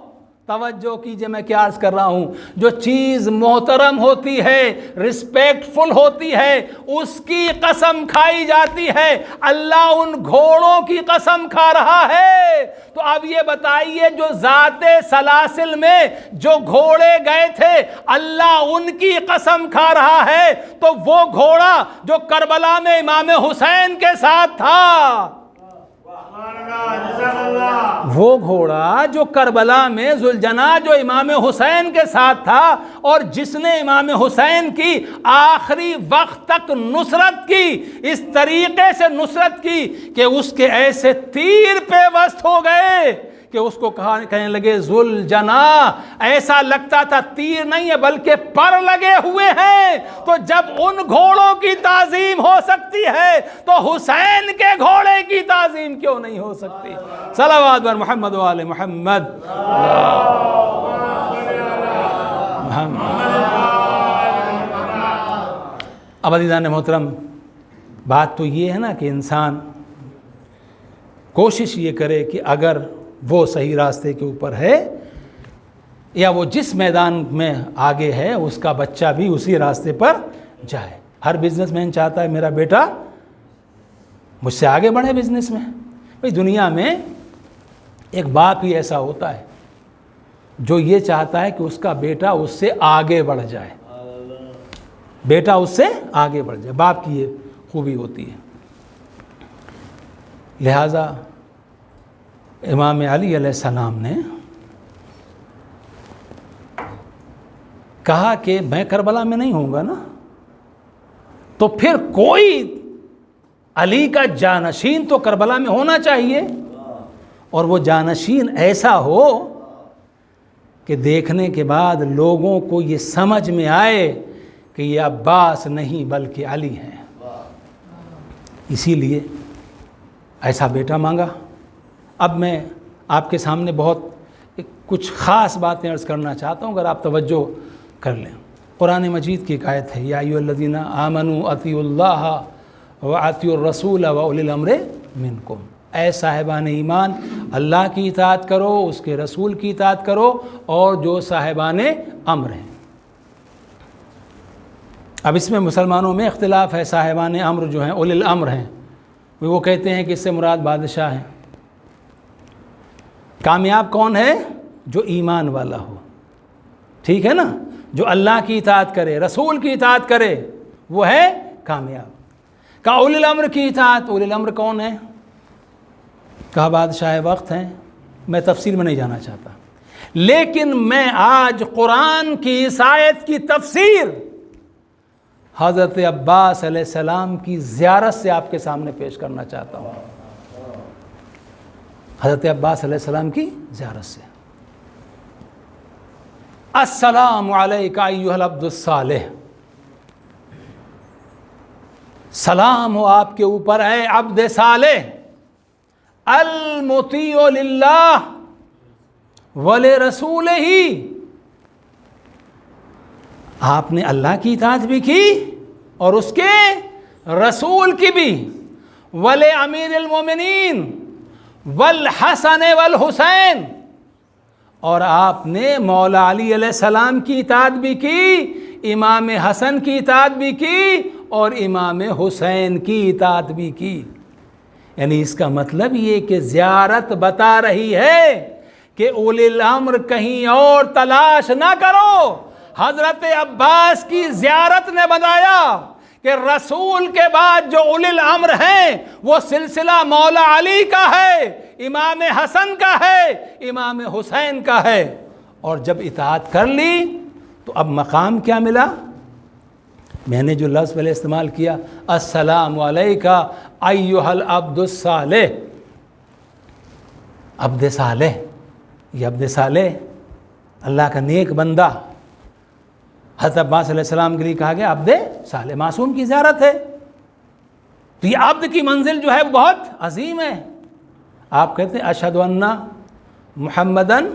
توجہ کیجئے میں کیا عرض کر رہا ہوں، جو چیز محترم ہوتی ہے، رسپیکٹفل ہوتی ہے، اس کی قسم کھائی جاتی ہے۔ اللہ ان گھوڑوں کی قسم کھا رہا ہے۔ تو اب یہ بتائیے، جو ذات سلاسل میں جو گھوڑے گئے تھے اللہ ان کی قسم کھا رہا ہے، تو وہ گھوڑا جو کربلا میں امام حسین کے ساتھ تھا، وہ گھوڑا جو کربلا میں ذوالجناح جو امام حسین کے ساتھ تھا، اور جس نے امام حسین کی آخری وقت تک نصرت کی، اس طریقے سے نصرت کی کہ اس کے ایسے تیر پیوست ہو گئے کہ اس کو کہنے لگے ذوالجناح، ایسا لگتا تھا تیر نہیں ہے بلکہ پر لگے ہوئے ہیں۔ تو جب ان گھوڑوں کی تعظیم ہو سکتی ہے تو حسین کے گھوڑے کی تعظیم کیوں نہیں ہو سکتی؟ صلوات بر محمد و آل محمد۔ اب عزیزان محترم، بات تو یہ ہے نا کہ انسان کوشش یہ کرے کہ اگر وہ صحیح راستے کے اوپر ہے، یا وہ جس میدان میں آگے ہے اس کا بچہ بھی اسی راستے پر جائے۔ ہر بزنس مین چاہتا ہے میرا بیٹا مجھ سے آگے بڑھے بزنس میں۔ بھئی دنیا میں ایک باپ ہی ایسا ہوتا ہے جو یہ چاہتا ہے کہ اس کا بیٹا اس سے آگے بڑھ جائے، بیٹا اس سے آگے بڑھ جائے، باپ کی یہ خوبی ہوتی ہے۔ لہٰذا امام علی علیہ السلام نے کہا کہ میں کربلا میں نہیں ہوں گا نا، تو پھر کوئی علی کا جانشین تو کربلا میں ہونا چاہیے، اور وہ جانشین ایسا ہو کہ دیکھنے کے بعد لوگوں کو یہ سمجھ میں آئے کہ یہ عباس نہیں بلکہ علی ہیں۔ اسی لیے ایسا بیٹا مانگا۔ اب میں آپ کے سامنے بہت کچھ خاص باتیں عرض کرنا چاہتا ہوں، اگر آپ توجہ کر لیں۔ قرآن مجید کی ایک آیت ہے، یا ایھا الذین آمنوا اطیعوا اللہ واطیعوا الرسول واولی الامر منکم، اے صاحبان ایمان، اللہ کی اطاعت کرو، اس کے رسول کی اطاعت کرو، اور جو صاحبان امر ہیں۔ اب اس میں مسلمانوں میں اختلاف ہے، صاحبان امر جو ہیں اولی الامر ہیں، وہ کہتے ہیں کہ اس سے مراد بادشاہ ہیں، کامیاب کون ہے؟ جو ایمان والا ہو، ٹھیک ہے نا، جو اللہ کی اطاعت کرے، رسول کی اطاعت کرے، وہ ہے کامیاب۔ کہا اولی الامر کی اطاعت، اولی الامر کون ہے؟ کہا بادشاہ وقت ہیں، میں تفصیل میں نہیں جانا چاہتا، لیکن میں آج قرآن کی اس آیت کی تفسیر حضرت عباس علیہ السلام کی زیارت سے آپ کے سامنے پیش کرنا چاہتا ہوں۔ حضرت عباس علیہ السلام کی زیارت سے۔ السلام علیکہ ایھا العبد الصالح، سلام ہو آپ کے اوپر اے عبد صالح، المطیع للہ ولرسولہ، آپ نے اللہ کی اطاعت بھی کی اور اس کے رسول کی بھی، ولامیر المومنین والحسن والحسین، اور آپ نے مولا علی علیہ السلام کی اطاعت بھی کی، امام حسن کی اطاعت بھی کی اور امام حسین کی اطاعت بھی کی۔ یعنی اس کا مطلب یہ کہ زیارت بتا رہی ہے کہ اولی الامر کہیں اور تلاش نہ کرو۔ حضرت عباس کی زیارت نے بتایا کہ رسول کے بعد جو اولی الامر ہیں وہ سلسلہ مولا علی کا ہے، امام حسن کا ہے، امام حسین کا ہے، اور جب اطاعت کر لی تو اب مقام کیا ملا؟ میں نے جو لفظ پہلے استعمال کیا، السلام علیکہ ایھا العبد الصالح، عبد صالح، یہ عبد صالح اللہ کا نیک بندہ، حضرت عباس علیہ السلام کے لیے کہا گیا عبد صالح، معصوم کی زیارت ہے، تو یہ عبد کی منزل جو ہے بہت عظیم ہے۔ آپ کہتے ہیں اشہد ان محمدن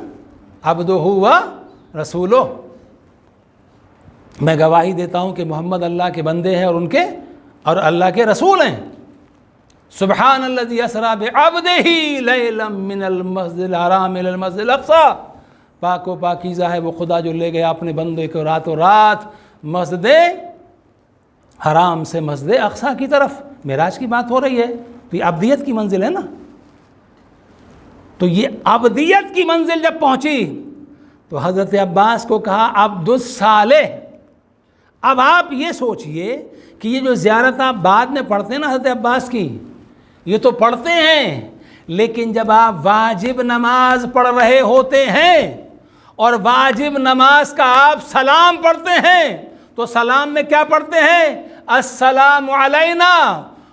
عبدہ و رسولہ، میں گواہی دیتا ہوں کہ محمد اللہ کے بندے ہیں اور اللہ کے رسول ہیں۔ سبحان الذی اسریٰ بعبدہ لیلا من المسجد الحرام الی المسجد الاقصی، پاک و پاکیزہ ہے وہ خدا جو لے گیا اپنے بندے کو راتوں رات مسجد حرام سے مسجد اقصی کی طرف۔ معراج کی بات ہو رہی ہے، تو یہ عبدیت کی منزل ہے نا، تو یہ عبدیت کی منزل جب پہنچی تو حضرت عباس کو کہا عبد الصالح۔ اب آپ یہ سوچئے کہ یہ جو زیارت آپ بعد میں پڑھتے ہیں نا حضرت عباس کی، یہ تو پڑھتے ہیں، لیکن جب آپ واجب نماز پڑھ رہے ہوتے ہیں اور واجب نماز کا آپ سلام پڑھتے ہیں تو سلام میں کیا پڑھتے ہیں؟ السلام علینا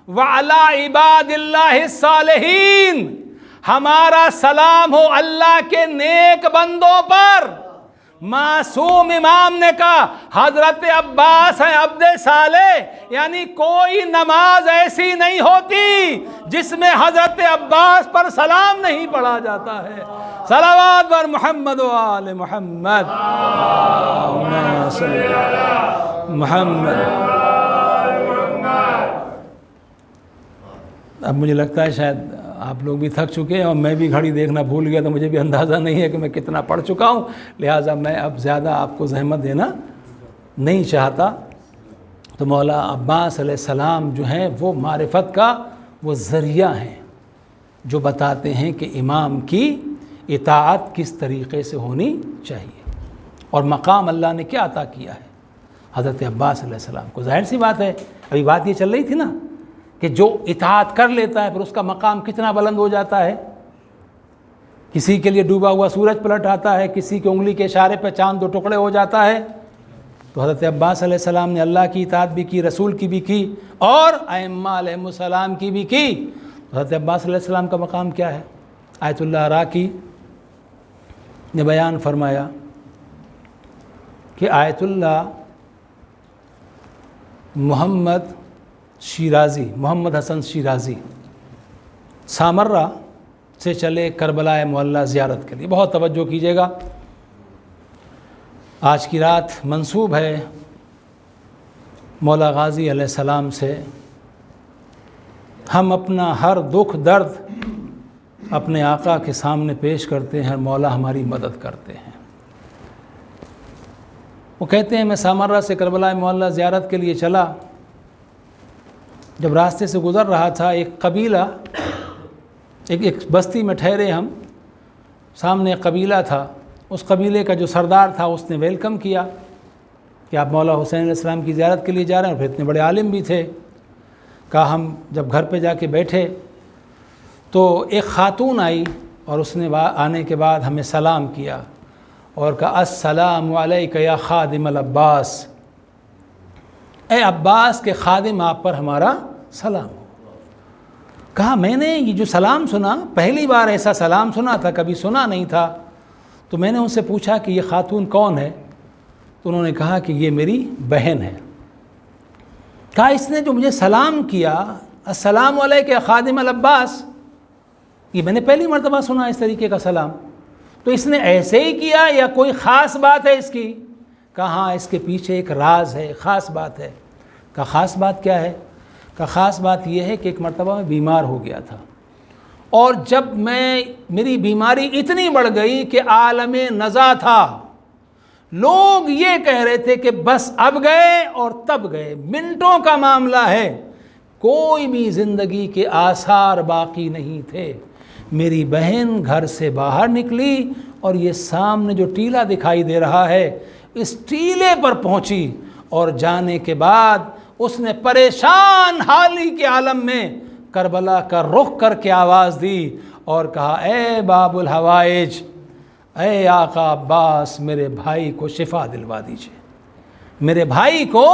وعلی عباد اللہ الصالحین، ہمارا سلام ہو اللہ کے نیک بندوں پر۔ معصوم امام نے کہا حضرت عباس ہیں عبد صالح، یعنی کوئی نماز ایسی نہیں ہوتی جس میں حضرت عباس پر سلام نہیں پڑھا جاتا ہے۔ صلوات بر محمد و آل محمد، اللہم صلی علی محمد۔ اب مجھے لگتا ہے شاید آپ لوگ بھی تھک چکے ہیں اور میں بھی گھڑی دیکھنا بھول گیا، تو مجھے بھی اندازہ نہیں ہے کہ میں کتنا پڑھ چکا ہوں، لہٰذا میں اب زیادہ آپ کو زحمت دینا نہیں چاہتا۔ تو مولا عباس علیہ السلام جو ہیں وہ معرفت کا وہ ذریعہ ہیں جو بتاتے ہیں کہ امام کی اطاعت کس طریقے سے ہونی چاہیے اور مقام اللہ نے کیا عطا کیا ہے حضرت عباس علیہ السلام کو۔ ظاہر سی بات ہے، ابھی بات یہ چل رہی تھی نا کہ جو اطاعت کر لیتا ہے پھر اس کا مقام کتنا بلند ہو جاتا ہے۔ کسی کے لیے ڈوبا ہوا سورج پلٹ آتا ہے، کسی کے انگلی کے اشارے پہ چاند دو ٹکڑے ہو جاتا ہے۔ تو حضرت عباس علیہ السلام نے اللہ کی اطاعت بھی کی، رسول کی بھی کی اور ائمہ علیہم السلام کی بھی کی۔ حضرت عباس علیہ السلام کا مقام کیا ہے؟ آیت اللہ عراقی نے بیان فرمایا کہ آیت اللہ محمد حسن شیرازی سامرہ سے چلے کربلا معلیٰ زیارت کے لیے۔ بہت توجہ کیجیے گا، آج کی رات منسوب ہے مولا غازی علیہ السلام سے۔ ہم اپنا ہر دکھ درد اپنے آقا کے سامنے پیش کرتے ہیں اور مولا ہماری مدد کرتے ہیں۔ وہ کہتے ہیں میں سامرہ سے کربلا معلیٰ زیارت کے لیے چلا، جب راستے سے گزر رہا تھا ایک قبیلہ، ایک بستی میں ٹھہرے ہم، سامنے ایک قبیلہ تھا، اس قبیلے کا جو سردار تھا اس نے ویلکم کیا کہ آپ مولا حسین علیہ السلام کی زیارت کے لیے جا رہے ہیں، اور پھر اتنے بڑے عالم بھی تھے۔ کہا ہم جب گھر پہ جا کے بیٹھے تو ایک خاتون آئی اور اس نے آنے کے بعد ہمیں سلام کیا اور کہا السلام علیک یا خادم العباس، اے عباس کے خادم آپ پر ہمارا سلام ہو۔ کہا میں نے یہ جو سلام سنا، پہلی بار ایسا سلام سنا تھا، کبھی سنا نہیں تھا، تو میں نے ان سے پوچھا کہ یہ خاتون کون ہے؟ تو انہوں نے کہا کہ یہ میری بہن ہے۔ کہا اس نے جو مجھے سلام کیا السلام علیک یا خادم العباس، یہ میں نے پہلی مرتبہ سنا اس طریقے کا سلام، تو اس نے ایسے ہی کیا یا کوئی خاص بات ہے اس کی؟ کہا ہاں اس کے پیچھے ایک راز ہے، خاص بات ہے۔ کہا خاص بات کیا ہے؟ کہا خاص بات یہ ہے کہ ایک مرتبہ میں بیمار ہو گیا تھا، اور جب میری بیماری اتنی بڑھ گئی کہ عالم نزا تھا، لوگ یہ کہہ رہے تھے کہ بس اب گئے اور تب گئے، منٹوں کا معاملہ ہے، کوئی بھی زندگی کے آثار باقی نہیں تھے۔ میری بہن گھر سے باہر نکلی اور یہ سامنے جو ٹیلہ دکھائی دے رہا ہے اس ٹیلے پر پہنچی، اور جانے کے بعد اس نے پریشان حالی کے عالم میں کربلا کا رخ کر کے آواز دی اور کہا اے باب الحوائج، اے آقا عباس، میرے بھائی کو شفا دلوا دیجئے، میرے بھائی کو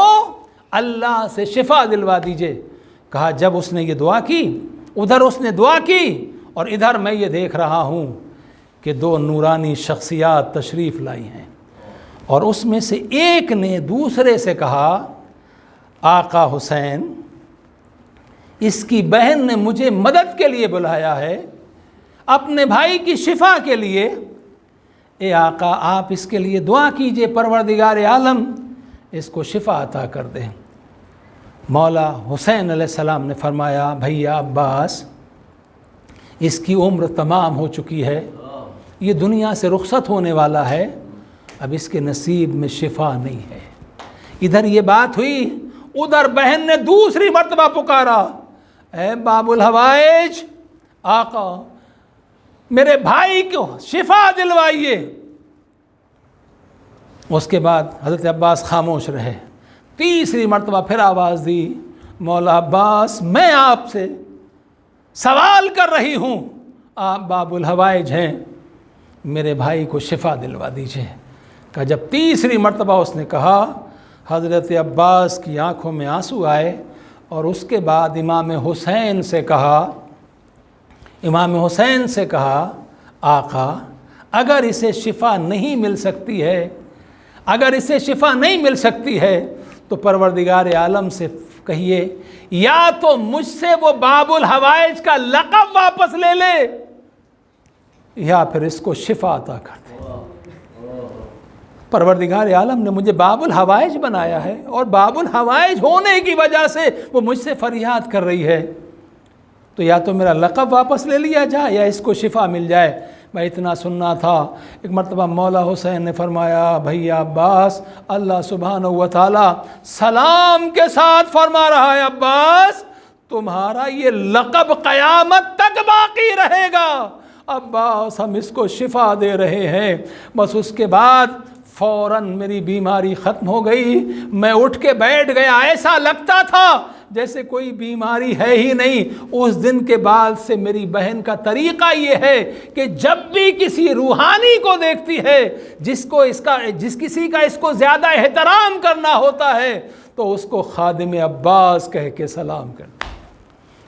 اللہ سے شفا دلوا دیجئے۔ کہا جب اس نے یہ دعا کی، ادھر اس نے دعا کی اور ادھر میں یہ دیکھ رہا ہوں کہ دو نورانی شخصیات تشریف لائی ہیں، اور اس میں سے ایک نے دوسرے سے کہا آقا حسین، اس کی بہن نے مجھے مدد کے لیے بلایا ہے، اپنے بھائی کی شفا کے لیے، اے آقا آپ اس کے لیے دعا کیجئے پروردگار عالم اس کو شفا عطا کر دے۔ مولا حسین علیہ السلام نے فرمایا بھیا عباس، اس کی عمر تمام ہو چکی ہے، یہ دنیا سے رخصت ہونے والا ہے، اب اس کے نصیب میں شفا نہیں ہے۔ ادھر یہ بات ہوئی، ادھر بہن نے دوسری مرتبہ پکارا اے باب الحوائج، آقا میرے بھائی کو شفا دلوائیے۔ اس کے بعد حضرت عباس خاموش رہے۔ تیسری مرتبہ پھر آواز دی مولا عباس، میں آپ سے سوال کر رہی ہوں، آپ باب الحوائج ہیں، میرے بھائی کو شفا دلوا دیجئے۔ کہ جب تیسری مرتبہ اس نے کہا، حضرت عباس کی آنکھوں میں آنسو آئے، اور اس کے بعد امام حسین سے کہا آقا اگر اسے شفا نہیں مل سکتی ہے تو پروردگار عالم سے کہیے یا تو مجھ سے وہ باب الحوائج کا لقب واپس لے لے یا پھر اس کو شفا عطا کر دے۔ پروردگار عالم نے مجھے باب الحوائج بنایا ہے، اور باب الحوائج ہونے کی وجہ سے وہ مجھ سے فریاد کر رہی ہے، تو یا تو میرا لقب واپس لے لیا جائے یا اس کو شفا مل جائے۔ میں اتنا سننا تھا، ایک مرتبہ مولا حسین نے فرمایا بھیا عباس، اللہ سبحانہ و تعالی سلام کے ساتھ فرما رہا ہے عباس تمہارا یہ لقب قیامت تک باقی رہے گا، عباس ہم اس کو شفا دے رہے ہیں۔ بس اس کے بعد فوراً میری بیماری ختم ہو گئی، میں اٹھ کے بیٹھ گیا، ایسا لگتا تھا جیسے کوئی بیماری ہے ہی نہیں۔ اس دن کے بعد سے میری بہن کا طریقہ یہ ہے کہ جب بھی کسی روحانی کو دیکھتی ہے، جس کسی کا اس کو زیادہ احترام کرنا ہوتا ہے تو اس کو خادم عباس کہہ کے سلام کرتی۔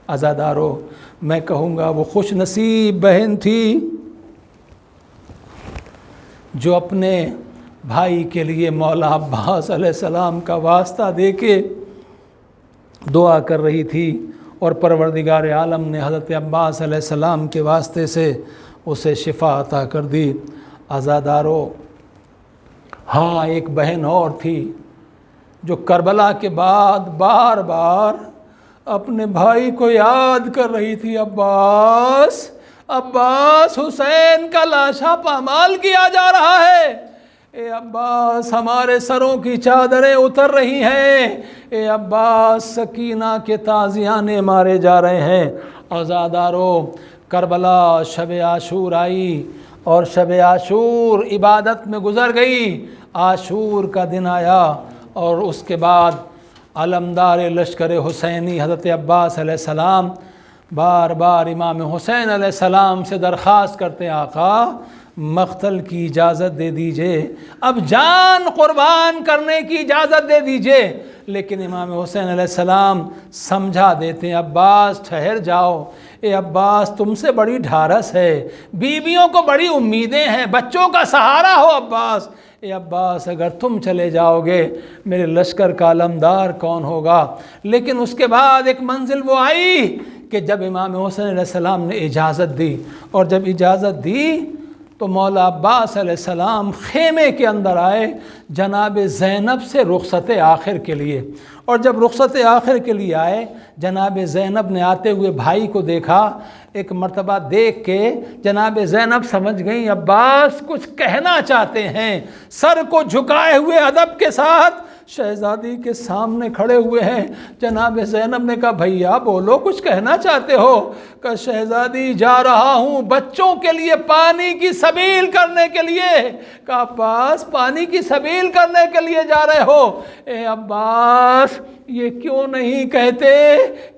عزادارو، میں کہوں گا وہ خوش نصیب بہن تھی جو اپنے بھائی کے لیے مولا عباس علیہ السلام کا واسطہ دے کے دعا کر رہی تھی، اور پروردگار عالم نے حضرت عباس علیہ السلام کے واسطے سے اسے شفا عطا کر دی۔ عزادارو، ہاں ایک بہن اور تھی جو کربلا کے بعد بار بار اپنے بھائی کو یاد کر رہی تھی، عباس حسین کا لاشا پامال کیا جا رہا ہے، اے عباس ہمارے سروں کی چادریں اتر رہی ہیں، اے عباس سکینہ کے تازیانے مارے جا رہے ہیں۔ عزادارو، کربلا شب عاشور آئی، اور شب عاشور عبادت میں گزر گئی۔ عاشور کا دن آیا اور اس کے بعد علمدار لشکر حسینی حضرت عباس علیہ السلام بار بار امام حسین علیہ السلام سے درخواست کرتے، آقا مقتل کی اجازت دے دیجئے، اب جان قربان کرنے کی اجازت دے دیجئے۔ لیکن امام حسین علیہ السلام سمجھا دیتے ہیں، عباس ٹھہر جاؤ، اے عباس تم سے بڑی ڈھارس ہے، بیویوں کو بڑی امیدیں ہیں، بچوں کا سہارا ہو عباس، اے عباس اگر تم چلے جاؤ گے میرے لشکر کا علمدار کون ہوگا؟ لیکن اس کے بعد ایک منزل وہ آئی کہ جب امام حسین علیہ السلام نے اجازت دی، اور جب اجازت دی تو مولا عباس علیہ السلام خیمے کے اندر آئے جناب زینب سے رخصت آخر کے لیے، اور جب رخصت آخر کے لیے آئے جناب زینب نے آتے ہوئے بھائی کو دیکھا، ایک مرتبہ دیکھ کے جناب زینب سمجھ گئیں عباس کچھ کہنا چاہتے ہیں، سر کو جھکائے ہوئے ادب کے ساتھ شہزادی کے سامنے کھڑے ہوئے ہیں۔ جناب زینب نے کہا بھیا بولو، کچھ کہنا چاہتے ہو؟ کہ شہزادی جا رہا ہوں بچوں کے لیے پانی کی سبیل کرنے کے لیے۔ کہا عباس پانی کی سبیل کرنے کے لیے جا رہے ہو؟ اے عباس یہ کیوں نہیں کہتے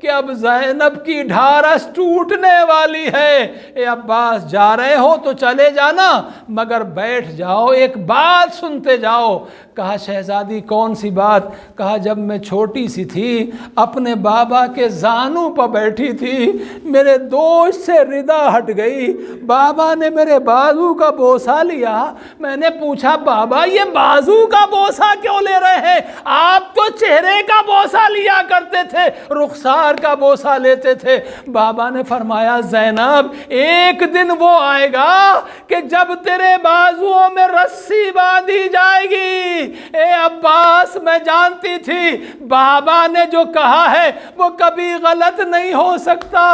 کہ اب زینب کی ڈھارس ٹوٹنے والی ہے؟ اے عباس جا رہے ہو تو چلے جانا، مگر بیٹھ جاؤ ایک بات سنتے جاؤ۔ کہا شہزادی کون سی بات؟ کہا جب میں چھوٹی سی تھی اپنے بابا کے زانوں پر بیٹھی تھی، میرے دوست سے ردا ہٹ گئی، بابا نے میرے بازو کا بوسہ لیا، میں نے پوچھا بابا یہ بازو کا بوسہ کیوں لے رہے ہیں؟ آپ تو چہرے کا بوسہ لیا کرتے تھے، رخسار کا بوسہ لیتے تھے۔ بابا نے فرمایا زینب ایک دن وہ آئے گا کہ جب تیرے بازوؤں میں رسی باندھی جائے گی۔ اے عباس میں جانتی تھی بابا نے جو کہا ہے وہ کبھی غلط نہیں ہو سکتا،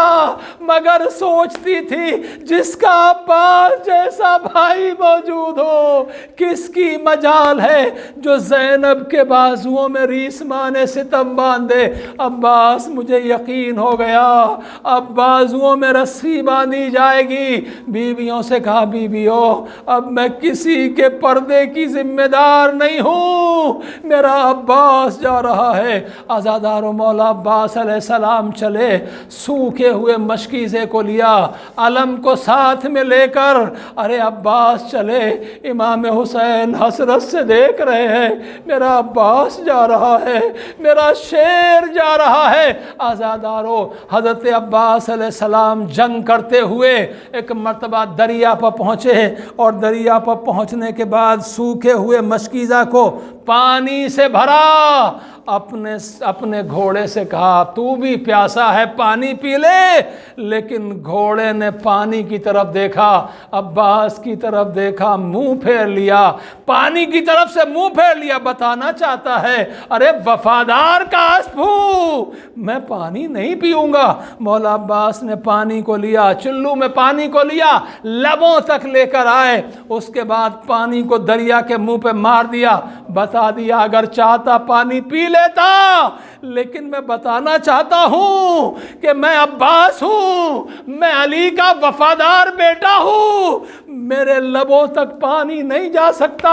مگر سوچتی تھی جس کا عباس جیسا بھائی موجود ہو کس کی مجال ہے جو زینب کے بازوؤں میں ریسمان ستم باندھے۔ عباس مجھے یقین ہو گیا اب بازوؤں میں رسی باندھی جائے گی۔ بیویوں سے کہا بیویوں اب میں کسی کے پردے کی ذمہ دار نہیں ہوں، میرا عباس جا رہا ہے۔ عزادار و مولا عباس علیہ السلام چلے، سوکھے ہوئے مشکیزے کو لیا، علم کو ساتھ میں لے کر، ارے عباس چلے، امام حسین حسرت سے دیکھ رہے ہیں میرا عباس جا رہا ہے، میرا شیر جا رہا ہے۔ عزادارو حضرت عباس علیہ السلام جنگ کرتے ہوئے ایک مرتبہ دریا پر پہنچے، اور دریا پر پہنچنے کے بعد سوکھے ہوئے مشکیزہ کو پانی سے بھرا، اپنے گھوڑے سے کہا تو بھی پیاسا ہے پانی پی لے، لیکن گھوڑے نے پانی کی طرف دیکھا، عباس کی طرف دیکھا، منہ پھیر لیا، پانی کی طرف سے منہ پھیر لیا، بتانا چاہتا ہے ارے وفادار کا اسب ہوں، میں پانی نہیں پیوں گا۔ مولا عباس نے پانی کو لیا، چلو میں پانی کو لیا، لبوں تک لے کر آئے، اس کے بعد پانی کو دریا کے منہ پہ مار دیا، بتا دیا اگر چاہتا پانی پی لیتا، لیکن میں بتانا چاہتا ہوں کہ میں عباس ہوں، میں علی کا وفادار بیٹا ہوں، میرے لبوں تک پانی نہیں جا سکتا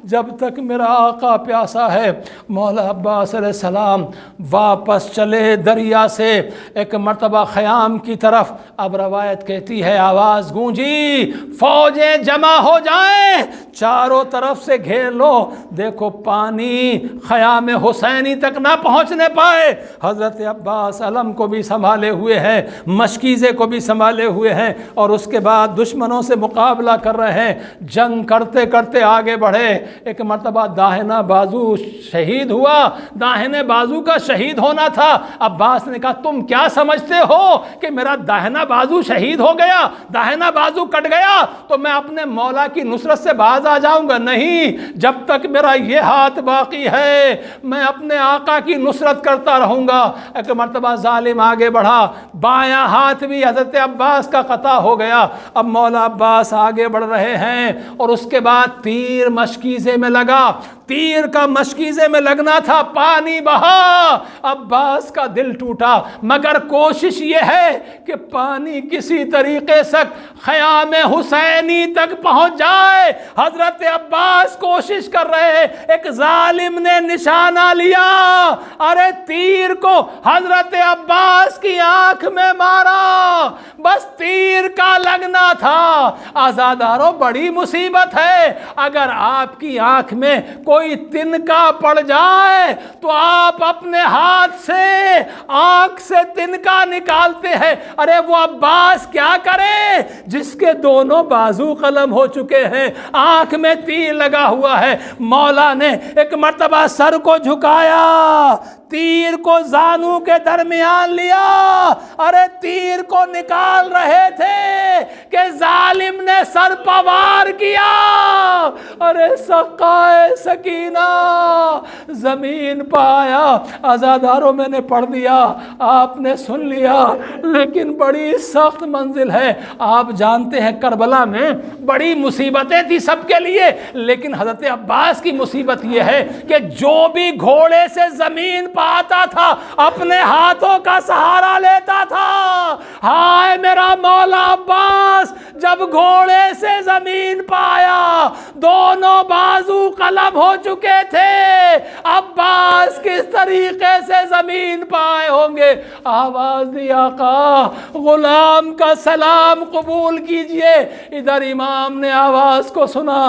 جب تک میرا آقا پیاسا ہے۔ مولا عباس علیہ السلام واپس چلے دریا سے ایک مرتبہ خیام کی طرف، اب روایت کہتی ہے آواز گونجی فوجیں جمع ہو جائیں، چاروں طرف سے گھیر لو، دیکھو پانی خیام حسینی تک نہ پہنچنے پائے۔ حضرت عباس علم کو بھی سنبھالے ہوئے ہیں، مشکیزے کو بھی سنبھالے ہوئے ہیں، اور اس کے بعد دشمنوں سے مقابلہ کر رہے ہیں۔ جنگ کرتے کرتے آگے بڑھے، ایک مرتبہ داہنا بازو شہید ہوا، داہنے بازو کا شہید ہونا تھا۔ عباس نے کہا تم کیا سمجھتے ہو کہ میرا داہنا بازو شہید ہو گیا، داہنا بازو کٹ گیا تو میں اپنے مولا کی نصرت سے باز آ جاؤں گا؟ نہیں، جب تک میرا یہ ہاتھ باقی ہے میں اپنے آقا کی نصرت کرتا رہوں گا۔ ایک مرتبہ ظالم آگے بڑھا، بایاں ہاتھ بھی حضرت عباس کا قطع ہو گیا۔ اب مولا عباس آگے بڑھ رہے ہیں، اور اس کے بعد تیر مشکیزے میں لگا، تیر کا مشکیزے میں لگنا تھا، پانی بہا، عباس کا دل ٹوٹا، مگر کوشش یہ ہے کہ پانی کسی طریقے سے خیام حسینی تک پہنچ جائے۔ حضرت عباس کوشش کر رہے، ایک ظالم نے نشانہ لیا، ارے تیر کو حضرت عباس کی آنکھ میں مارا، بس تیر کا لگنا تھا۔ آزاداروں، بڑی مصیبت ہے، اگر آپ کی آنکھ میں کوئی تنکا پڑ جائے تو آپ اپنے ہاتھ سے آنکھ سے تنکا نکالتے ہیں، ارے وہ عباس کیا کرے جس کے دونوں بازو قلم ہو چکے ہیں، آنکھ میں تیر لگا ہوا ہے۔ مولا نے ایک مرتبہ سر کو جھکایا، تیر کو زانو کے درمیان لیا، ارے تیر کو نکال رہے تھے کہ ظالم نے سر پوار کیا، ارے سقائے سکینہ زمین پایا۔ آزاداروں، میں نے پڑھ دیا، آپ نے سن لیا، لیکن بڑی سخت منزل ہے۔ آپ جانتے ہیں کربلا میں بڑی مصیبتیں تھی سب کے لیے، لیکن حضرت عباس کی مصیبت یہ ہے کہ جو بھی گھوڑے سے زمین پاتا تھا اپنے ہاتھوں کا سہارا لیتا تھا۔ ہائے میرا مولا عباس جب گھوڑے سے زمین پایا، دونوں بازو قلم ہو چکے تھے، عباس کس طریقے سے زمین پائے ہوں گے؟ آواز دی، آقا غلام کا سلام قبول کیجئے۔ ادھر امام نے آواز کو سنا،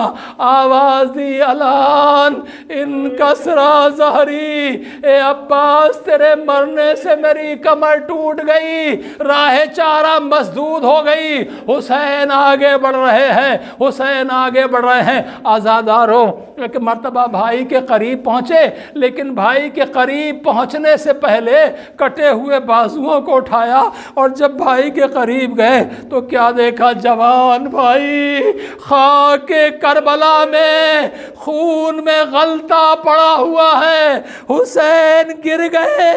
آواز دی، الان ان کسرا ظہری، اے عباس تیرے مرنے سے میری کمر ٹوٹ گئی، راہ چارہ مسدود ہو گئی۔ حسین آگے بڑھ رہے ہیں، حسین آگے بڑھ رہے ہیں۔ آزاداروں، ایک مرتبہ بھائی کے قریب پہنچے، لیکن بھائی کے قریب پہنچنے سے پہلے کٹے ہوئے بازوؤں کو اٹھایا، اور جب بھائی کے قریب گئے تو کیا دیکھا؟ جوان بھائی خاک کربلا میں خون میں غلطہ پڑا ہوا ہے، حسین گر گئے۔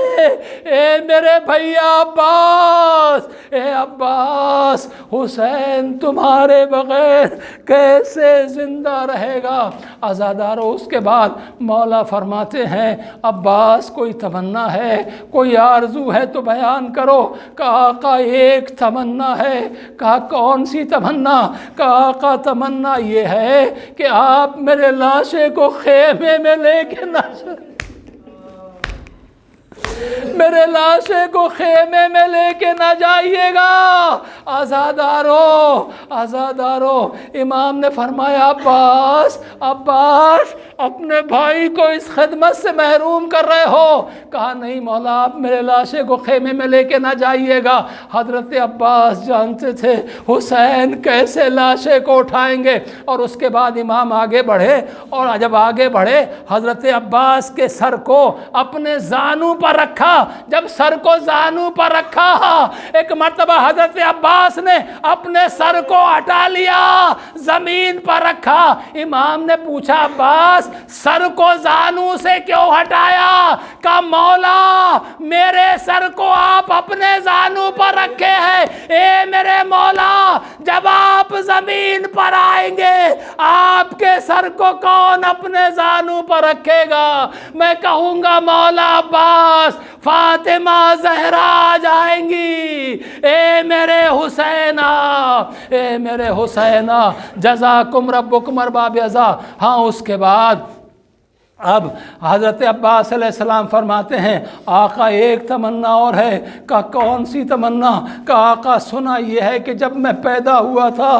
اے میرے بھیا عباس، اے عباس، حسین تمہارے بغیر کیسے زندہ رہے گا؟ آزاداروں، اس کے بعد مولا فرماتے ہیں، عباس کوئی تمنا ہے، کوئی آرزو ہے تو بیان کرو۔ کہا آقا ایک تمنا ہے۔ کہا کون سی تمنا؟ کہا آقا تمنا یہ ہے کہ آپ میرے لاشے کو خیمے میں لے کے نہ میرے لاشے کو خیمے میں لے کے نہ جائیے گا۔ آزادارو، امام نے فرمایا عباس، عباس اپنے بھائی کو اس خدمت سے محروم کر رہے ہو۔ کہا نہیں مولا، آپ میرے لاشے کو خیمے میں لے کے نہ جائیے گا۔ حضرت عباس جانتے تھے حسین کیسے لاشے کو اٹھائیں گے، اور اس کے بعد امام آگے بڑھے، اور جب آگے بڑھے حضرت عباس کے سر کو اپنے زانو پر رکھا۔ جب سر کو زانو پر رکھا، ایک مرتبہ حضرت عباس نے اپنے سر کو ہٹا لیا، زمین پر رکھا۔ امام نے پوچھا عباس سر کو زانو سے کیوں ہٹایا؟ کہا مولا میرے سر کو آپ اپنے زانو پر رکھے ہیں، اے میرے مولا جب آپ زمین پر آئیں گے آپ کے سر کو کون اپنے زانو پر رکھے گا؟ میں کہوں گا مولا عباس فاطمہ زہرا جائیں گی، اے میرے حسینہ، اے میرے حسینہ جزاکم ربکم ارباب عزا۔ ہاں اس کے بعد اب حضرت عباس علیہ السلام فرماتے ہیں آقا ایک تمنا اور ہے۔ کہا کون سی تمنا؟ کہا آقا سنا یہ ہے کہ جب میں پیدا ہوا تھا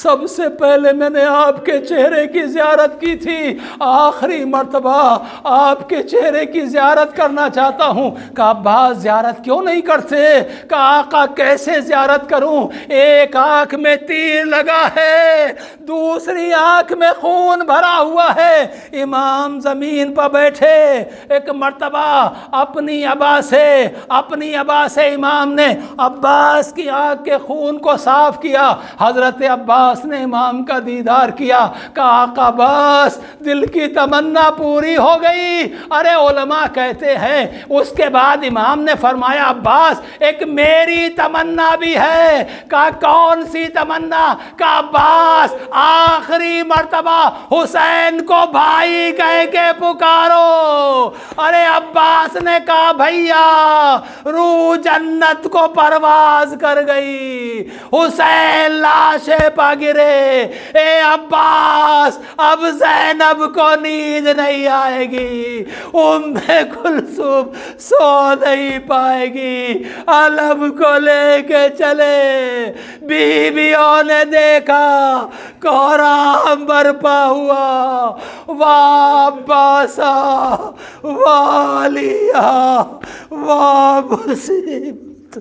سب سے پہلے میں نے آپ کے چہرے کی زیارت کی تھی، آخری مرتبہ آپ کے چہرے کی زیارت کرنا چاہتا ہوں۔ کہا عباس زیارت کیوں نہیں کرتے؟ کہا آقا کیسے زیارت کروں؟ ایک آنکھ میں تیر لگا ہے، دوسری آنکھ میں خون بھرا ہوا ہے، امام زمین زمین پر بیٹھے، ایک مرتبہ اپنی ابا سے امام نے عباس کی آنکھ کے خون کو صاف کیا۔ حضرت عباس نے امام کا دیدار کیا، کہا آقا بس دل کی تمنا پوری ہو گئی۔ ارے علماء کہتے ہیں اس کے بعد امام نے فرمایا عباس ایک میری تمنا بھی ہے۔ کہا کون سی تمنا؟ کہا عباس آخری مرتبہ حسین کو بھائی کہہ کے پکارو۔ ارے عباس نے کہا بھیا روح جنت کو پرواز کر گئی، حسین لاشیں پا گرے۔ اے عباس اب زینب کو نیند نہیں آئے گی، ام کلثوم سو نہیں پائے گی۔ علم کو لے کے چلے، بیویوں نے دیکھا کوہرام برپا ہوا، واہ عباسا واہ علیہ واہ مصیبت۔